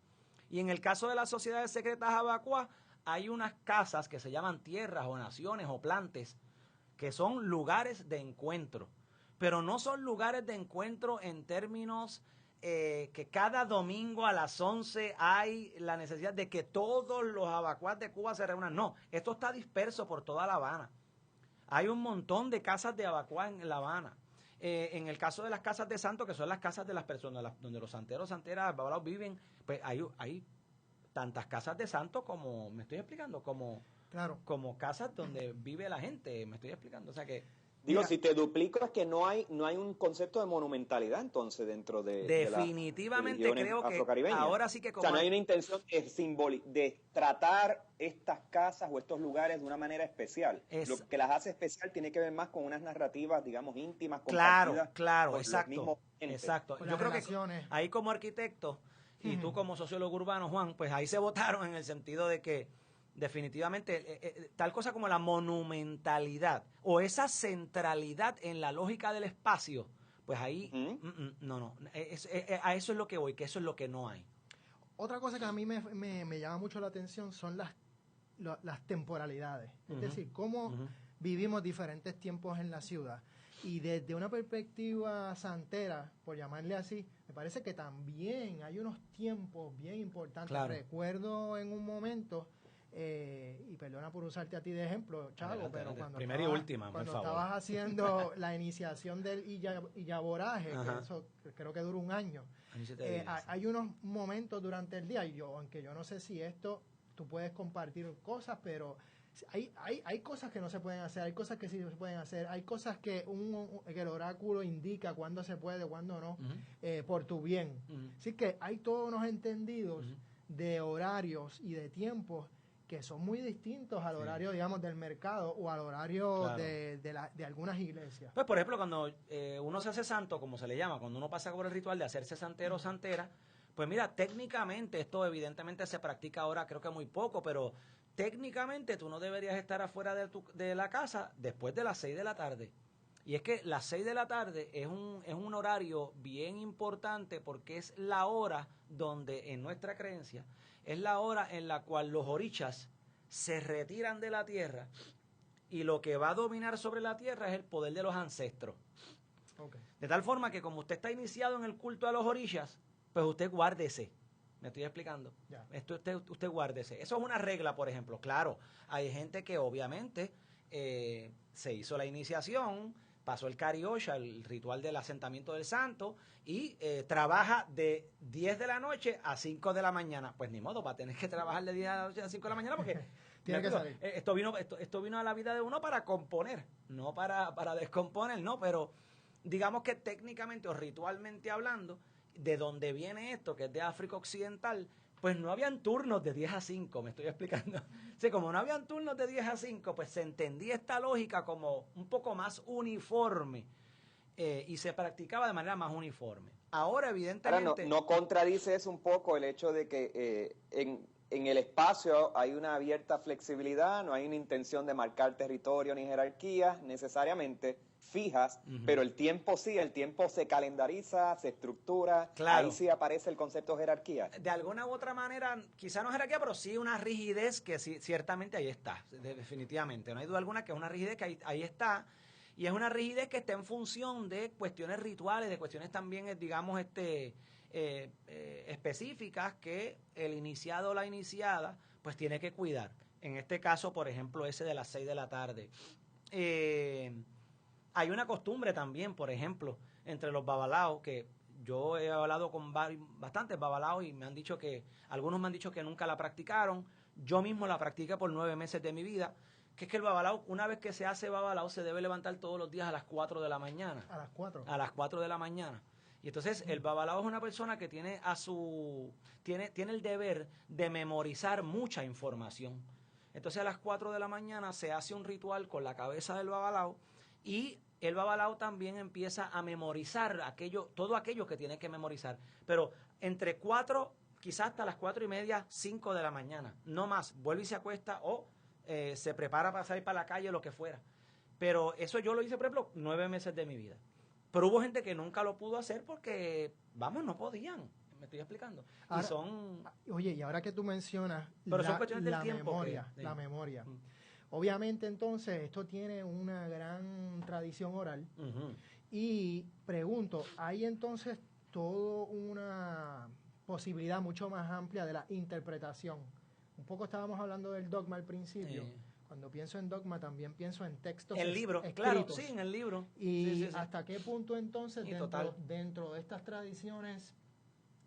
S4: Y en el caso de las sociedades secretas abacuá, hay unas casas que se llaman tierras o naciones o plantes, que son lugares de encuentro, pero no son lugares de encuentro en términos que cada domingo a las 11 hay la necesidad de que todos los abacuás de Cuba se reúnan. No, esto está disperso por toda La Habana. Hay un montón de casas de abacuá en La Habana. En el caso de las casas de santos, que son las casas de las personas, donde los santeros, santeras, babalaos viven, pues hay tantas casas de santos como, me estoy explicando, como casas donde vive la gente, me estoy explicando. O sea que...
S3: Digo, si te duplico es que no hay un concepto de monumentalidad entonces dentro de
S4: definitivamente
S3: de
S4: creo que
S3: afrocaribeñas.
S4: ahora sí que como...
S3: O sea, no hay una intención de tratar estas casas o estos lugares de una manera especial. Lo que las hace especial tiene que ver más con unas narrativas, digamos, íntimas, compartidas.
S4: Claro,
S3: por los mismos entes.
S4: exacto.
S2: Con
S4: Yo
S2: las
S4: creo
S2: relaciones.
S4: que ahí como arquitecto y tú como sociólogo urbano, Juan, pues ahí se votaron en el sentido de que definitivamente tal cosa como la monumentalidad o esa centralidad en la lógica del espacio, pues ahí, no. A eso es lo que voy, que eso es lo que no hay.
S2: Otra cosa que a mí me llama mucho la atención son las temporalidades. Es decir, cómo vivimos diferentes tiempos en la ciudad. Y desde una perspectiva santera, por llamarle así, me parece que también hay unos tiempos bien importantes.
S4: Claro.
S2: Recuerdo en un momento, y perdona por usarte a ti de ejemplo, Chavo,
S4: Adelante,
S2: pero
S4: adelante. Primera y última, por favor.
S2: estabas haciendo la iniciación del Illaboraje, que eso creo que dura un año, hay unos momentos durante el día, y aunque yo no sé si esto, tú puedes compartir cosas, pero hay cosas que no se pueden hacer, hay cosas que sí se pueden hacer, hay cosas que el oráculo indica cuándo se puede, cuándo no, por tu bien. Así que hay todos unos entendidos de horarios y de tiempos que son muy distintos al horario, digamos, del mercado o al horario de algunas iglesias.
S4: Pues, por ejemplo, cuando uno se hace santo, como se le llama, cuando uno pasa por el ritual de hacerse santero o santera, pues mira, técnicamente esto evidentemente se practica ahora, creo que muy poco, pero técnicamente tú no deberías estar afuera de la casa después de las 6 de la tarde. Y es que las 6 de la tarde es un horario bien importante porque es la hora donde, en nuestra creencia, es la hora en la cual los orichas se retiran de la tierra y lo que va a dominar sobre la tierra es el poder de los ancestros. Okay. De tal forma que como usted está iniciado en el culto a los orichas, pues usted guárdese. ¿Me estoy explicando? Yeah. Usted guárdese. Eso es una regla, por ejemplo. Claro, hay gente que obviamente se hizo la iniciación, pasó el Cariosha, el ritual del asentamiento del santo, y trabaja de 10 de la noche a 5 de la mañana. Pues ni modo, va a tener que trabajar de 10 de la noche a 5 de la mañana porque
S2: tiene que salir.
S4: Esto vino a la vida de uno para componer, no para descomponer, ¿no? Pero digamos que técnicamente o ritualmente hablando, de donde viene esto, que es de África Occidental, pues no habían turnos de 10 a 5, me estoy explicando. O sea, como no habían turnos de 10 a 5, pues se entendía esta lógica como un poco más uniforme y se practicaba de manera más uniforme. Ahora, evidentemente...
S3: Ahora, ¿no contradice eso un poco el hecho de que en el espacio hay una abierta flexibilidad, no hay una intención de marcar territorio ni jerarquías necesariamente fijas, pero el tiempo sí, el tiempo se calendariza, se estructura,
S4: claro.
S3: Ahí sí aparece el concepto de jerarquía.
S4: De alguna u otra manera, quizá no jerarquía, pero sí una rigidez que sí, ciertamente ahí está, definitivamente. No hay duda alguna que es una rigidez que ahí está, y es una rigidez que está en función de cuestiones rituales, de cuestiones también, digamos, específicas que el iniciado o la iniciada pues tiene que cuidar. En este caso, por ejemplo, ese de las 6 de la tarde. Hay una costumbre también, por ejemplo, entre los babalaos, que yo he hablado con bastantes babalaos y algunos me han dicho que nunca la practicaron. Yo mismo la practiqué por 9 meses de mi vida, que es que el babalao, una vez que se hace babalao, se debe levantar todos los días a las 4 de la mañana.
S2: ¿A las 4?
S4: A las 4 de la mañana. Y entonces el babalao es una persona que tiene el deber de memorizar mucha información. Entonces a las 4 de la mañana se hace un ritual con la cabeza del babalao y el babalao también empieza a memorizar todo aquello que tiene que memorizar. Pero entre 4, quizás hasta las 4:30, 5 de la mañana. No más. Vuelve y se acuesta o se prepara para salir para la calle o lo que fuera. Pero eso yo lo hice, por ejemplo, 9 meses de mi vida. Pero hubo gente que nunca lo pudo hacer porque, no podían. Me estoy explicando.
S2: Ahora,
S4: y son...
S2: Oye, y ahora que tú mencionas
S4: pero son cuestiones del tiempo.
S2: La memoria. Obviamente, entonces, esto tiene una gran tradición oral. Y pregunto, ¿hay entonces toda una posibilidad mucho más amplia de la interpretación? Un poco estábamos hablando del dogma al principio. Cuando pienso en dogma también pienso en textos
S4: el libro,
S2: escritos.
S4: Claro, sí, en el libro.
S2: Y
S4: sí.
S2: hasta qué punto entonces dentro de estas tradiciones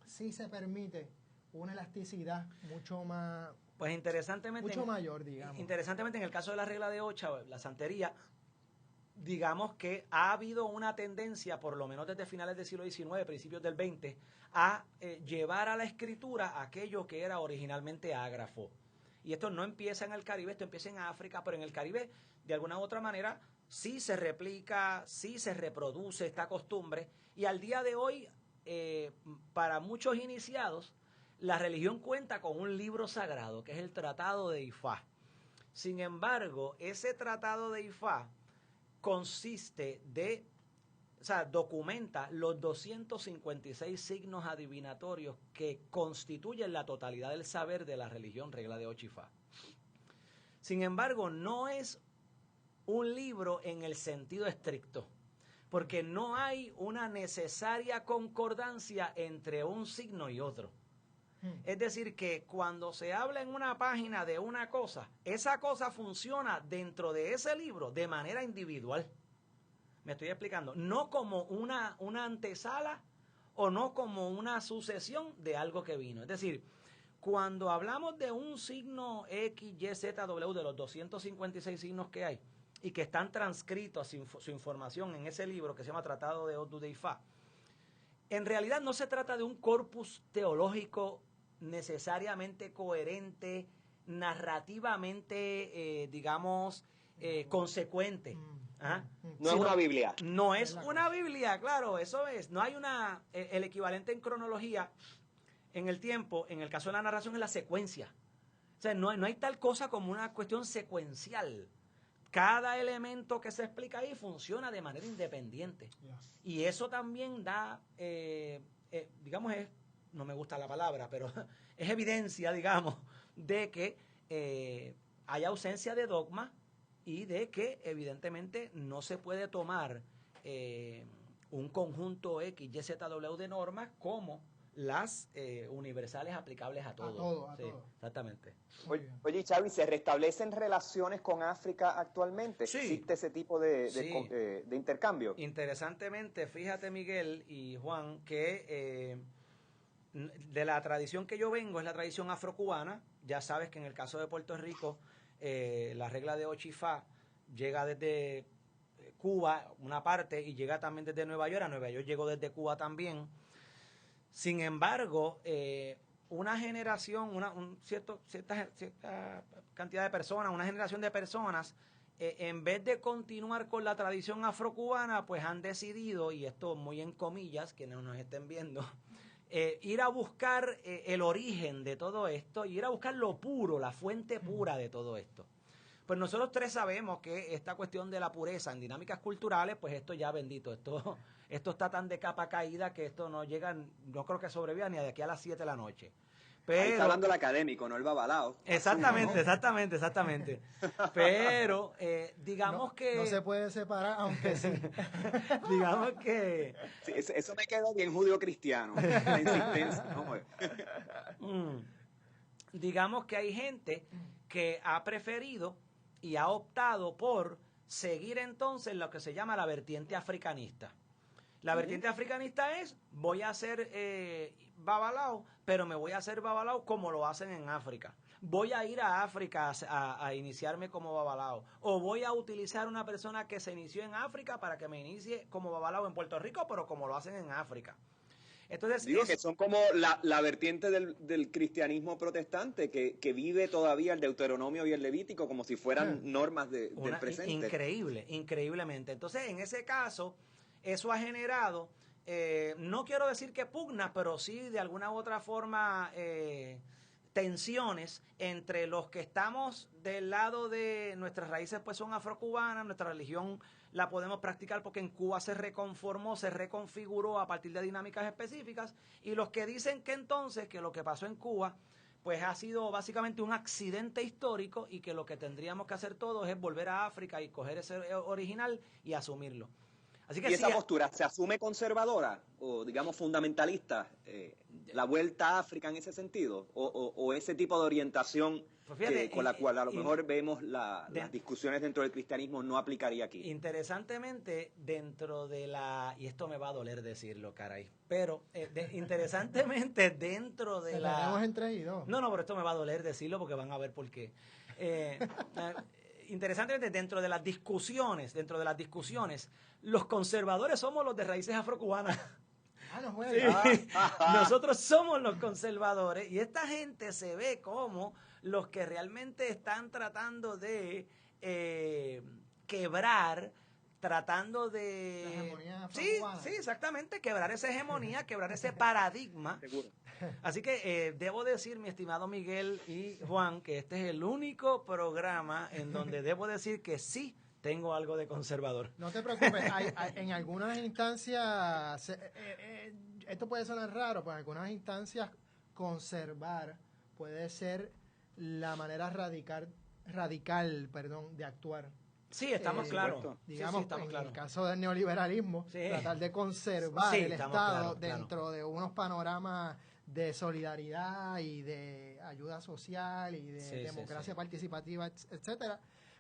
S2: sí se permite una elasticidad mucho más...
S4: Pues interesantemente...
S2: Mucho mayor, digamos.
S4: Interesantemente, en el caso de la regla de Ocha, la santería, digamos que ha habido una tendencia, por lo menos desde finales del siglo XIX, principios del XX, a llevar a la escritura aquello que era originalmente ágrafo. Y esto no empieza en el Caribe, esto empieza en África, pero en el Caribe, de alguna u otra manera, sí se replica, sí se reproduce esta costumbre. Y al día de hoy, para muchos iniciados, la religión cuenta con un libro sagrado, que es el Tratado de Ifá. Sin embargo, ese Tratado de Ifá consiste de o sea, documenta los 256 signos adivinatorios que constituyen la totalidad del saber de la religión Regla de Ocho y Fa. Sin embargo, no es un libro en el sentido estricto, porque no hay una necesaria concordancia entre un signo y otro. Es decir, que cuando se habla en una página de una cosa, esa cosa funciona dentro de ese libro de manera individual. Me estoy explicando. No como una antesala o no como una sucesión de algo que vino. Es decir, cuando hablamos de un signo X, Y, Z, W, de los 256 signos que hay, y que están transcritos su información en ese libro que se llama Tratado de Odu de Ifá, en realidad no se trata de un corpus teológico necesariamente coherente, narrativamente, consecuente. ¿Ah?
S3: No es una Biblia.
S4: No es una Biblia, claro, eso es. No hay el equivalente en cronología, en el tiempo, en el caso de la narración, es la secuencia. O sea, no hay tal cosa como una cuestión secuencial. Cada elemento que se explica ahí funciona de manera independiente. Y eso también da, no me gusta la palabra, pero es evidencia, digamos, de que hay ausencia de dogma y de que evidentemente no se puede tomar un conjunto X, Y, Z, W de normas como las universales aplicables a todo.
S2: A
S4: sí,
S2: todo.
S4: Exactamente.
S3: Oye, Xavi, ¿se restablecen relaciones con África actualmente?
S4: Sí.
S3: ¿Existe ese tipo de intercambio?
S4: Interesantemente, fíjate, Miguel y Juan, que de la tradición que yo vengo es la tradición afrocubana. Ya sabes que en el caso de Puerto Rico, la regla de Ocho y Fa llega desde Cuba, una parte, y llega también desde Nueva York. A Nueva York llegó desde Cuba también. Sin embargo, una generación, cierta cantidad de personas, una generación de personas, en vez de continuar con la tradición afrocubana, pues han decidido, y esto muy en comillas, quienes nos estén viendo, ir a buscar el origen de todo esto, y ir a buscar lo puro, la fuente pura de todo esto. Pues nosotros tres sabemos que esta cuestión de la pureza en dinámicas culturales, pues esto ya bendito, esto está tan de capa caída que esto no llega, no creo que sobreviva ni de aquí a las 7 de la noche. Pero,
S3: ahí está hablando el académico, no el babalao.
S4: Exactamente. Pero digamos que...
S2: No se puede separar, aunque sí.
S4: Digamos que...
S3: Sí, eso me quedó bien judío cristiano. La insistencia, ¿no?
S4: Digamos que hay gente que ha preferido y ha optado por seguir entonces lo que se llama la vertiente africanista. La vertiente africanista es, voy a hacer babalao, pero me voy a hacer babalao como lo hacen en África. Voy a ir a África a iniciarme como babalao. O voy a utilizar una persona que se inició en África para que me inicie como babalao en Puerto Rico, pero como lo hacen en África. Entonces,
S3: digo que son como la vertiente del cristianismo protestante que vive todavía el Deuteronomio y el Levítico como si fueran normas del presente.
S4: Increíblemente. Entonces, en ese caso, eso ha generado, no quiero decir que pugnas, pero sí de alguna u otra forma tensiones entre los que estamos del lado de nuestras raíces, pues son afrocubanas, nuestra religión la podemos practicar porque en Cuba se reconformó, se reconfiguró a partir de dinámicas específicas, y los que dicen que entonces que lo que pasó en Cuba pues ha sido básicamente un accidente histórico y que lo que tendríamos que hacer todos es volver a África y coger ese original y asumirlo. Así que
S3: ¿y esa postura se asume conservadora o, digamos, fundamentalista? ¿La vuelta a África en ese sentido? ¿O ese tipo de orientación pues fíjate, con la cual a lo mejor vemos las discusiones dentro del cristianismo no aplicaría aquí?
S4: Interesantemente, dentro de la... Y esto me va a doler decirlo, caray. Pero, interesantemente, dentro de la...
S2: Tenemos entre y dos.
S4: No, pero esto me va a doler decirlo porque van a ver por qué. Interesantemente, dentro de las discusiones, los conservadores somos los de raíces afrocubanas. Sí. Nosotros somos los conservadores y esta gente se ve como los que realmente están tratando de quebrar, tratando de...
S2: La hegemonía
S4: afrocubana. Sí, exactamente, quebrar esa hegemonía, quebrar ese paradigma.
S3: Seguro.
S4: Así que debo decir, mi estimado Miguel y Juan, que este es el único programa en donde debo decir que sí tengo algo de conservador.
S2: No te preocupes, en algunas instancias, esto puede sonar raro, pero en algunas instancias conservar puede ser la manera radical, de actuar.
S4: Sí, estamos claros.
S2: Digamos,
S4: sí, estamos
S2: en
S4: claros.
S2: el caso del neoliberalismo,
S4: Sí.
S2: tratar de conservar
S4: Sí,
S2: el
S4: estamos
S2: Estado
S4: claros,
S2: dentro de unos panoramas de solidaridad y de ayuda social y de democracia participativa, etcétera,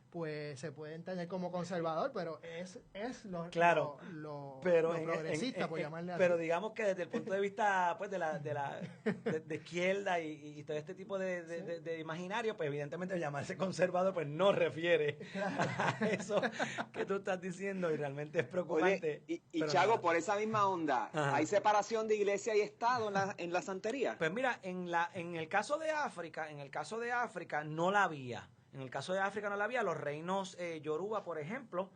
S2: pues se puede entender como conservador, pero es lo progresista, por llamarle así.
S4: Pero digamos que desde el punto de vista pues de izquierda y todo este tipo de imaginario, pues evidentemente llamarse conservador pues no refiere a eso que tú estás diciendo y realmente es preocupante.
S3: Oye, y Chago, por esa misma onda,
S4: Ajá.
S3: ¿hay separación de iglesia y Estado en la santería?
S4: Pues mira, en el caso de África no la había. En el caso de África no la había. Los reinos Yoruba, por ejemplo,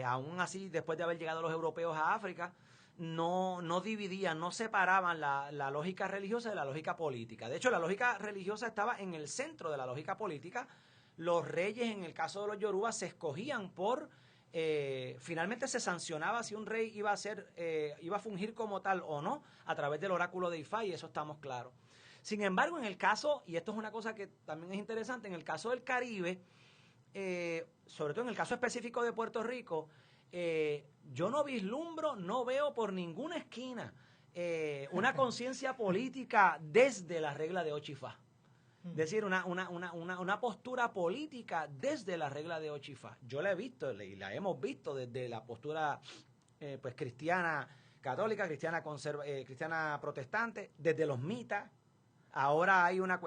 S4: aún así, después de haber llegado los europeos a África, no dividían, no separaban la lógica religiosa de la lógica política. De hecho, la lógica religiosa estaba en el centro de la lógica política. Los reyes, en el caso de los Yoruba, se escogían finalmente se sancionaba si un rey iba a fungir como tal o no, a través del oráculo de Ifá, y eso estamos claros. Sin embargo, en el caso, y esto es una cosa que también es interesante, en el caso del Caribe, sobre todo en el caso específico de Puerto Rico, yo no veo por ninguna esquina una conciencia política desde la regla de Ochifá. Es decir, una postura política desde la regla de Ochifá. Yo la he visto y la hemos visto desde la postura pues cristiana católica, cristiana protestante, desde los mitas. Ahora hay una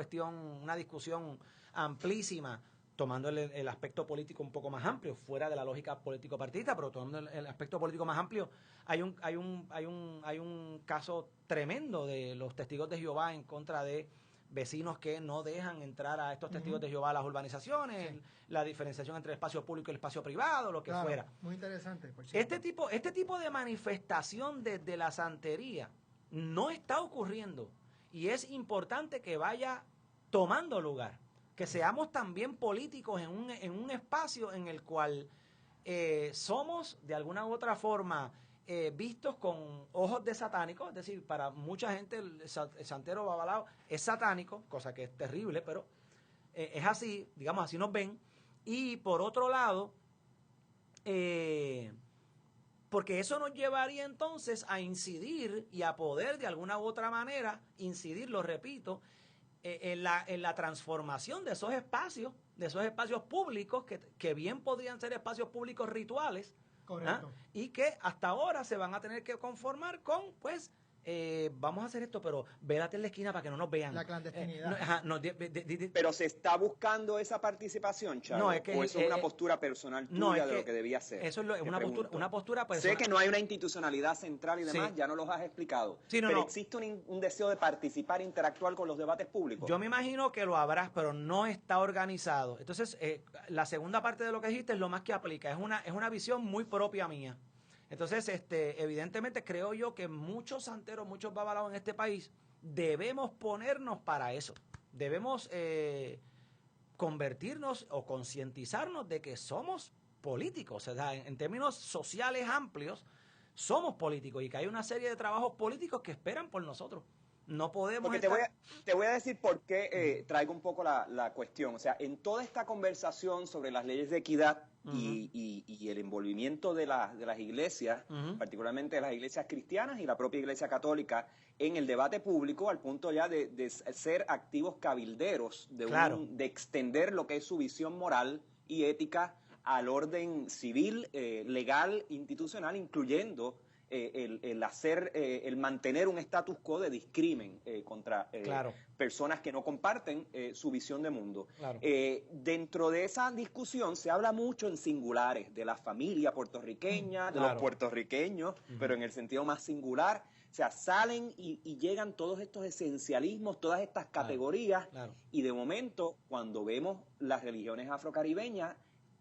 S4: discusión amplísima, tomando el aspecto político un poco más amplio, fuera de la lógica político-partidista, pero tomando el aspecto político más amplio. Hay un caso tremendo de los testigos de Jehová en contra de vecinos que no dejan entrar a estos testigos de Jehová a las urbanizaciones, la diferenciación entre el espacio público y el espacio privado, lo que fuera.
S2: Muy interesante, por cierto.
S4: Este tipo de manifestación desde la santería no está ocurriendo. Y es importante que vaya tomando lugar, que seamos también políticos en un espacio en el cual somos de alguna u otra forma vistos con ojos de satánicos. Es decir, para mucha gente el santero babalao es satánico, cosa que es terrible, pero es así, digamos, así nos ven. Y por otro lado, porque eso nos llevaría entonces a incidir y a poder de alguna u otra manera incidir, lo repito, en la transformación de esos espacios públicos que bien podrían ser espacios públicos rituales.
S2: Correcto.
S4: Y que hasta ahora se van a tener que conformar con, pues, vamos a hacer esto, pero vélate en la esquina para que no nos vean.
S2: La clandestinidad.
S3: Pero se está buscando esa participación, Chago,
S4: no, es que,
S3: o eso es una postura personal tuya de lo que debía ser.
S4: Eso es una postura personal.
S3: Sé que no hay una institucionalidad central y demás, ya no los has explicado, pero existe un deseo de participar, interactuar con los debates públicos.
S4: Yo me imagino que lo habrás, pero no está organizado. Entonces, la segunda parte de lo que dijiste es lo más que aplica. Es una visión muy propia mía. Entonces, evidentemente creo yo que muchos santeros, muchos babalaos en este país, debemos ponernos para eso. Debemos convertirnos o concientizarnos de que somos políticos. O sea, en términos sociales amplios, somos políticos y que hay una serie de trabajos políticos que esperan por nosotros. No podemos
S3: Porque te voy a decir por qué traigo un poco la cuestión. O sea, en toda esta conversación sobre las leyes de equidad y el envolvimiento de las iglesias, particularmente de las iglesias cristianas y la propia iglesia católica, en el debate público, al punto ya de ser activos cabilderos, de extender lo que es su visión moral y ética al orden civil, legal, institucional, incluyendo el mantener un status quo de discrimen contra personas que no comparten su visión de mundo. Dentro de esa discusión se habla mucho en singulares, de la familia puertorriqueña, de los puertorriqueños, pero en el sentido más singular. O sea, salen y llegan todos estos esencialismos, todas estas categorías, y de momento, cuando vemos las religiones afrocaribeñas,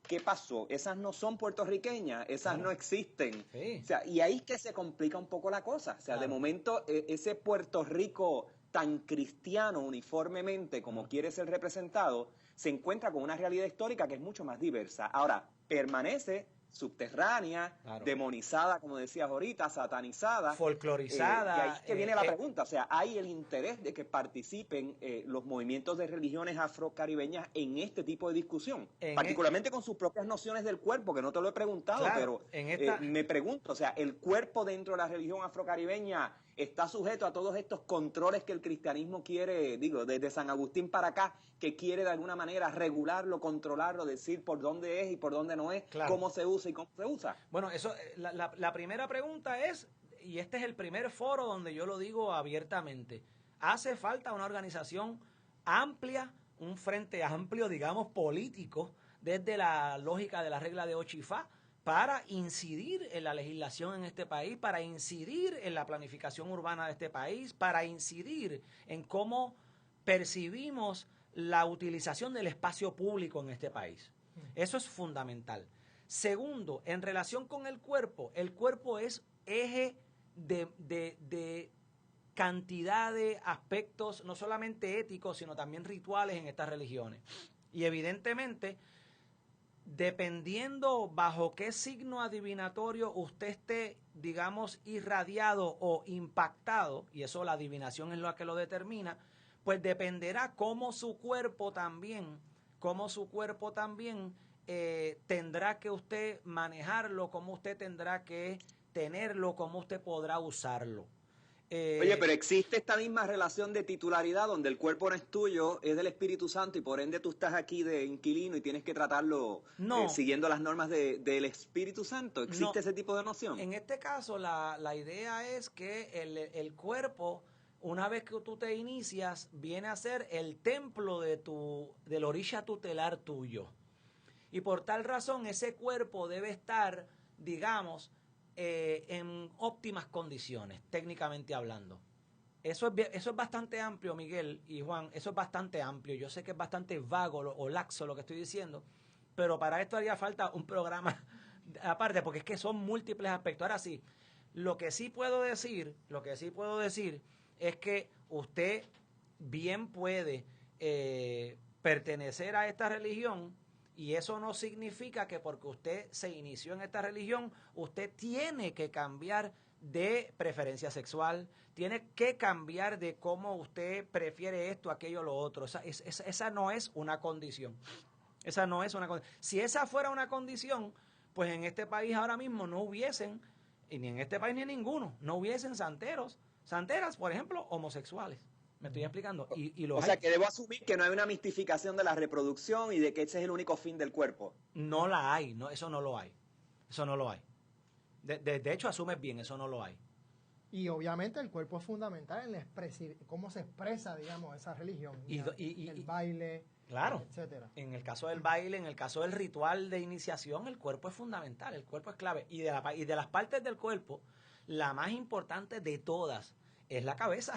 S3: ¿qué pasó? Esas no son puertorriqueñas, esas no existen. O sea, y ahí es que se complica un poco la cosa. O sea, de momento, ese Puerto Rico tan cristiano uniformemente como quiere ser representado, se encuentra con una realidad histórica que es mucho más diversa. Ahora, permanece subterránea,
S4: claro,
S3: demonizada, como decías ahorita, satanizada,
S4: folclorizada.
S3: Y ahí es que viene la pregunta, o sea, hay el interés de que participen los movimientos de religiones afrocaribeñas en este tipo de discusión, particularmente con sus propias nociones del cuerpo, que no te lo he preguntado,
S4: claro,
S3: pero me pregunto, o sea, ¿el cuerpo dentro de la religión afrocaribeña está sujeto a todos estos controles que el cristianismo quiere, digo, desde San Agustín para acá, que quiere de alguna manera regularlo, controlarlo, decir por dónde es y por dónde no es, claro, cómo se usa y cómo se usa?
S4: Bueno, eso, la primera pregunta es, y este es el primer foro donde yo lo digo abiertamente, hace falta una organización amplia, un frente amplio, digamos, político, desde la lógica de la regla de Ochifá, para incidir en la legislación en este país, para incidir en la planificación urbana de este país, para incidir en cómo percibimos la utilización del espacio público en este país. Eso es fundamental. Segundo, en relación con el cuerpo es eje de cantidad de aspectos, no solamente éticos, sino también rituales en estas religiones. Y evidentemente, dependiendo bajo qué signo adivinatorio usted esté, digamos, irradiado o impactado, y eso la adivinación es lo que lo determina, pues dependerá cómo su cuerpo también tendrá que usted manejarlo, cómo usted tendrá que tenerlo, cómo usted podrá usarlo.
S3: Oye, pero existe esta misma relación de titularidad donde el cuerpo no es tuyo, es del Espíritu Santo y por ende tú estás aquí de inquilino y tienes que tratarlo siguiendo las normas del Espíritu Santo. ¿Existe ese tipo de noción?
S4: En este caso la idea es que el cuerpo, una vez que tú te inicias, viene a ser el templo del orisha tutelar tuyo. Y por tal razón ese cuerpo debe estar, digamos, en óptimas condiciones, técnicamente hablando. Eso es bastante amplio, Miguel y Juan, eso es bastante amplio. Yo sé que es bastante vago o laxo lo que estoy diciendo, pero para esto haría falta un programa aparte, porque es que son múltiples aspectos. Ahora sí, lo que sí puedo decir es que usted bien puede pertenecer a esta religión. Y eso no significa que porque usted se inició en esta religión, usted tiene que cambiar de preferencia sexual, tiene que cambiar de cómo usted prefiere esto, aquello, lo otro. Esa no es una condición. Esa no es una condición. Si esa fuera una condición, pues en este país ahora mismo no hubiesen, y ni en este país ni en ninguno, no hubiesen santeras, por ejemplo, homosexuales. ¿Me estoy explicando?
S3: O sea, que debo asumir que no hay una mistificación de la reproducción y de que ese es el único fin del cuerpo.
S4: No la hay, no, eso no lo hay. Eso no lo hay. De hecho, asumes bien, eso no lo hay.
S2: Y obviamente el cuerpo es fundamental en cómo se expresa, digamos, esa religión. El baile,
S4: claro,
S2: etcétera.
S4: En el caso del baile, en el caso del ritual de iniciación, el cuerpo es fundamental, el cuerpo es clave. Y de las partes del cuerpo, la más importante de todas es la cabeza.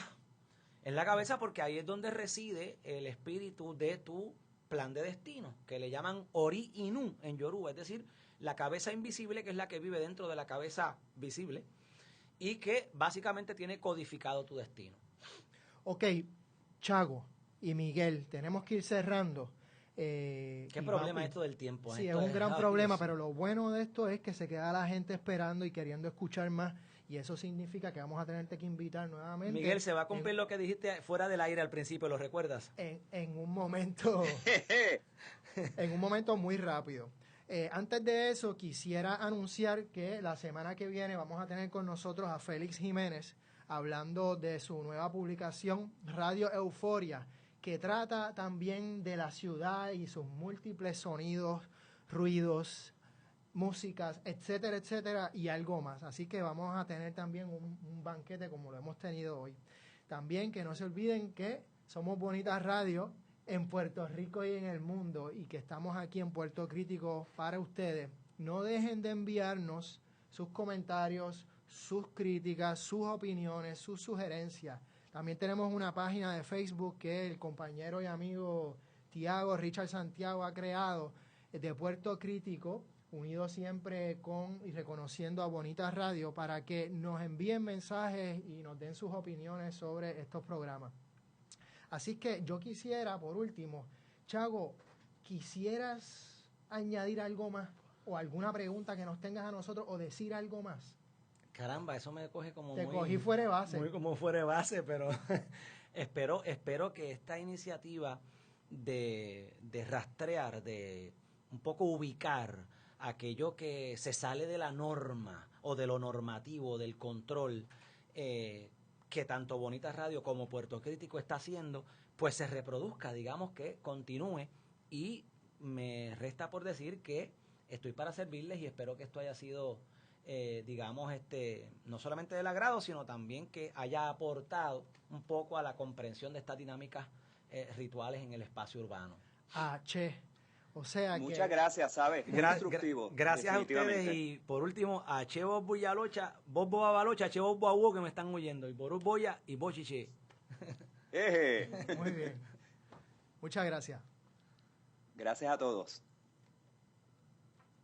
S4: Es la cabeza porque ahí es donde reside el espíritu de tu plan de destino, que le llaman Ori Inu en Yoruba, es decir, la cabeza invisible, que es la que vive dentro de la cabeza visible y que básicamente tiene codificado tu destino.
S2: Ok, Chago y Miguel, tenemos que ir cerrando.
S4: ¿Qué problema es esto del tiempo?
S2: Sí, es un gran problema, pero lo bueno de esto es que se queda la gente esperando y queriendo escuchar más. Y eso significa que vamos a tenerte que invitar nuevamente.
S4: Miguel, se va a cumplir lo que dijiste fuera del aire al principio, ¿lo recuerdas?
S2: En un momento muy rápido. Antes de eso, quisiera anunciar que la semana que viene vamos a tener con nosotros a Félix Jiménez hablando de su nueva publicación Radio Euforia, que trata también de la ciudad y sus múltiples sonidos, ruidos, músicas, etcétera, etcétera, y algo más. Así que vamos a tener también un banquete como lo hemos tenido hoy. También que no se olviden que somos Bonitas Radio en Puerto Rico y en el mundo y que estamos aquí en Puerto Crítico para ustedes. No dejen de enviarnos sus comentarios, sus críticas, sus opiniones, sus sugerencias. También tenemos una página de Facebook que el compañero y amigo Tiago Richard Santiago ha creado de Puerto Crítico, unido siempre con y reconociendo a Bonitas Radio para que nos envíen mensajes y nos den sus opiniones sobre estos programas. Así que yo quisiera, por último, Chago, ¿quisieras añadir algo más o alguna pregunta que nos tengas a nosotros o decir algo más?
S4: Caramba, eso me coge como
S2: Te cogí fuera de base.
S4: Muy como fuera de base, pero espero que esta iniciativa de rastrear, de un poco ubicar aquello que se sale de la norma o de lo normativo, del control, que tanto Bonita Radio como Puerto Crítico está haciendo, pues se reproduzca, digamos que continúe, y me resta por decir que estoy para servirles y espero que esto haya sido, digamos, no solamente del agrado, sino también que haya aportado un poco a la comprensión de estas dinámicas rituales en el espacio urbano.
S2: O sea
S3: muchas gracias, ¿sabes? Muy instructivo.
S4: Gracias a ustedes, y por último a Che Bobo y Alocha, Bobo Abalocha, Che Bobo Abuo, que me están oyendo, y Boru Boya y Bochiche.
S2: Muy bien. Muchas gracias.
S3: Gracias a todos.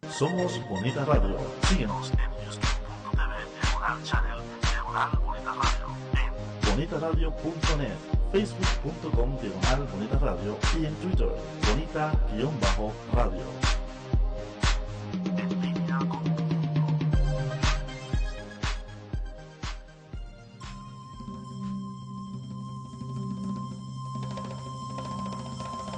S1: Somos Bonita Radio. Síguenos en youtube.tv diagonal channel diagonal Bonita Radio, en bonitaradio.net, facebook.com diagonal Bonita Radio y en Twitter Bonita-radio.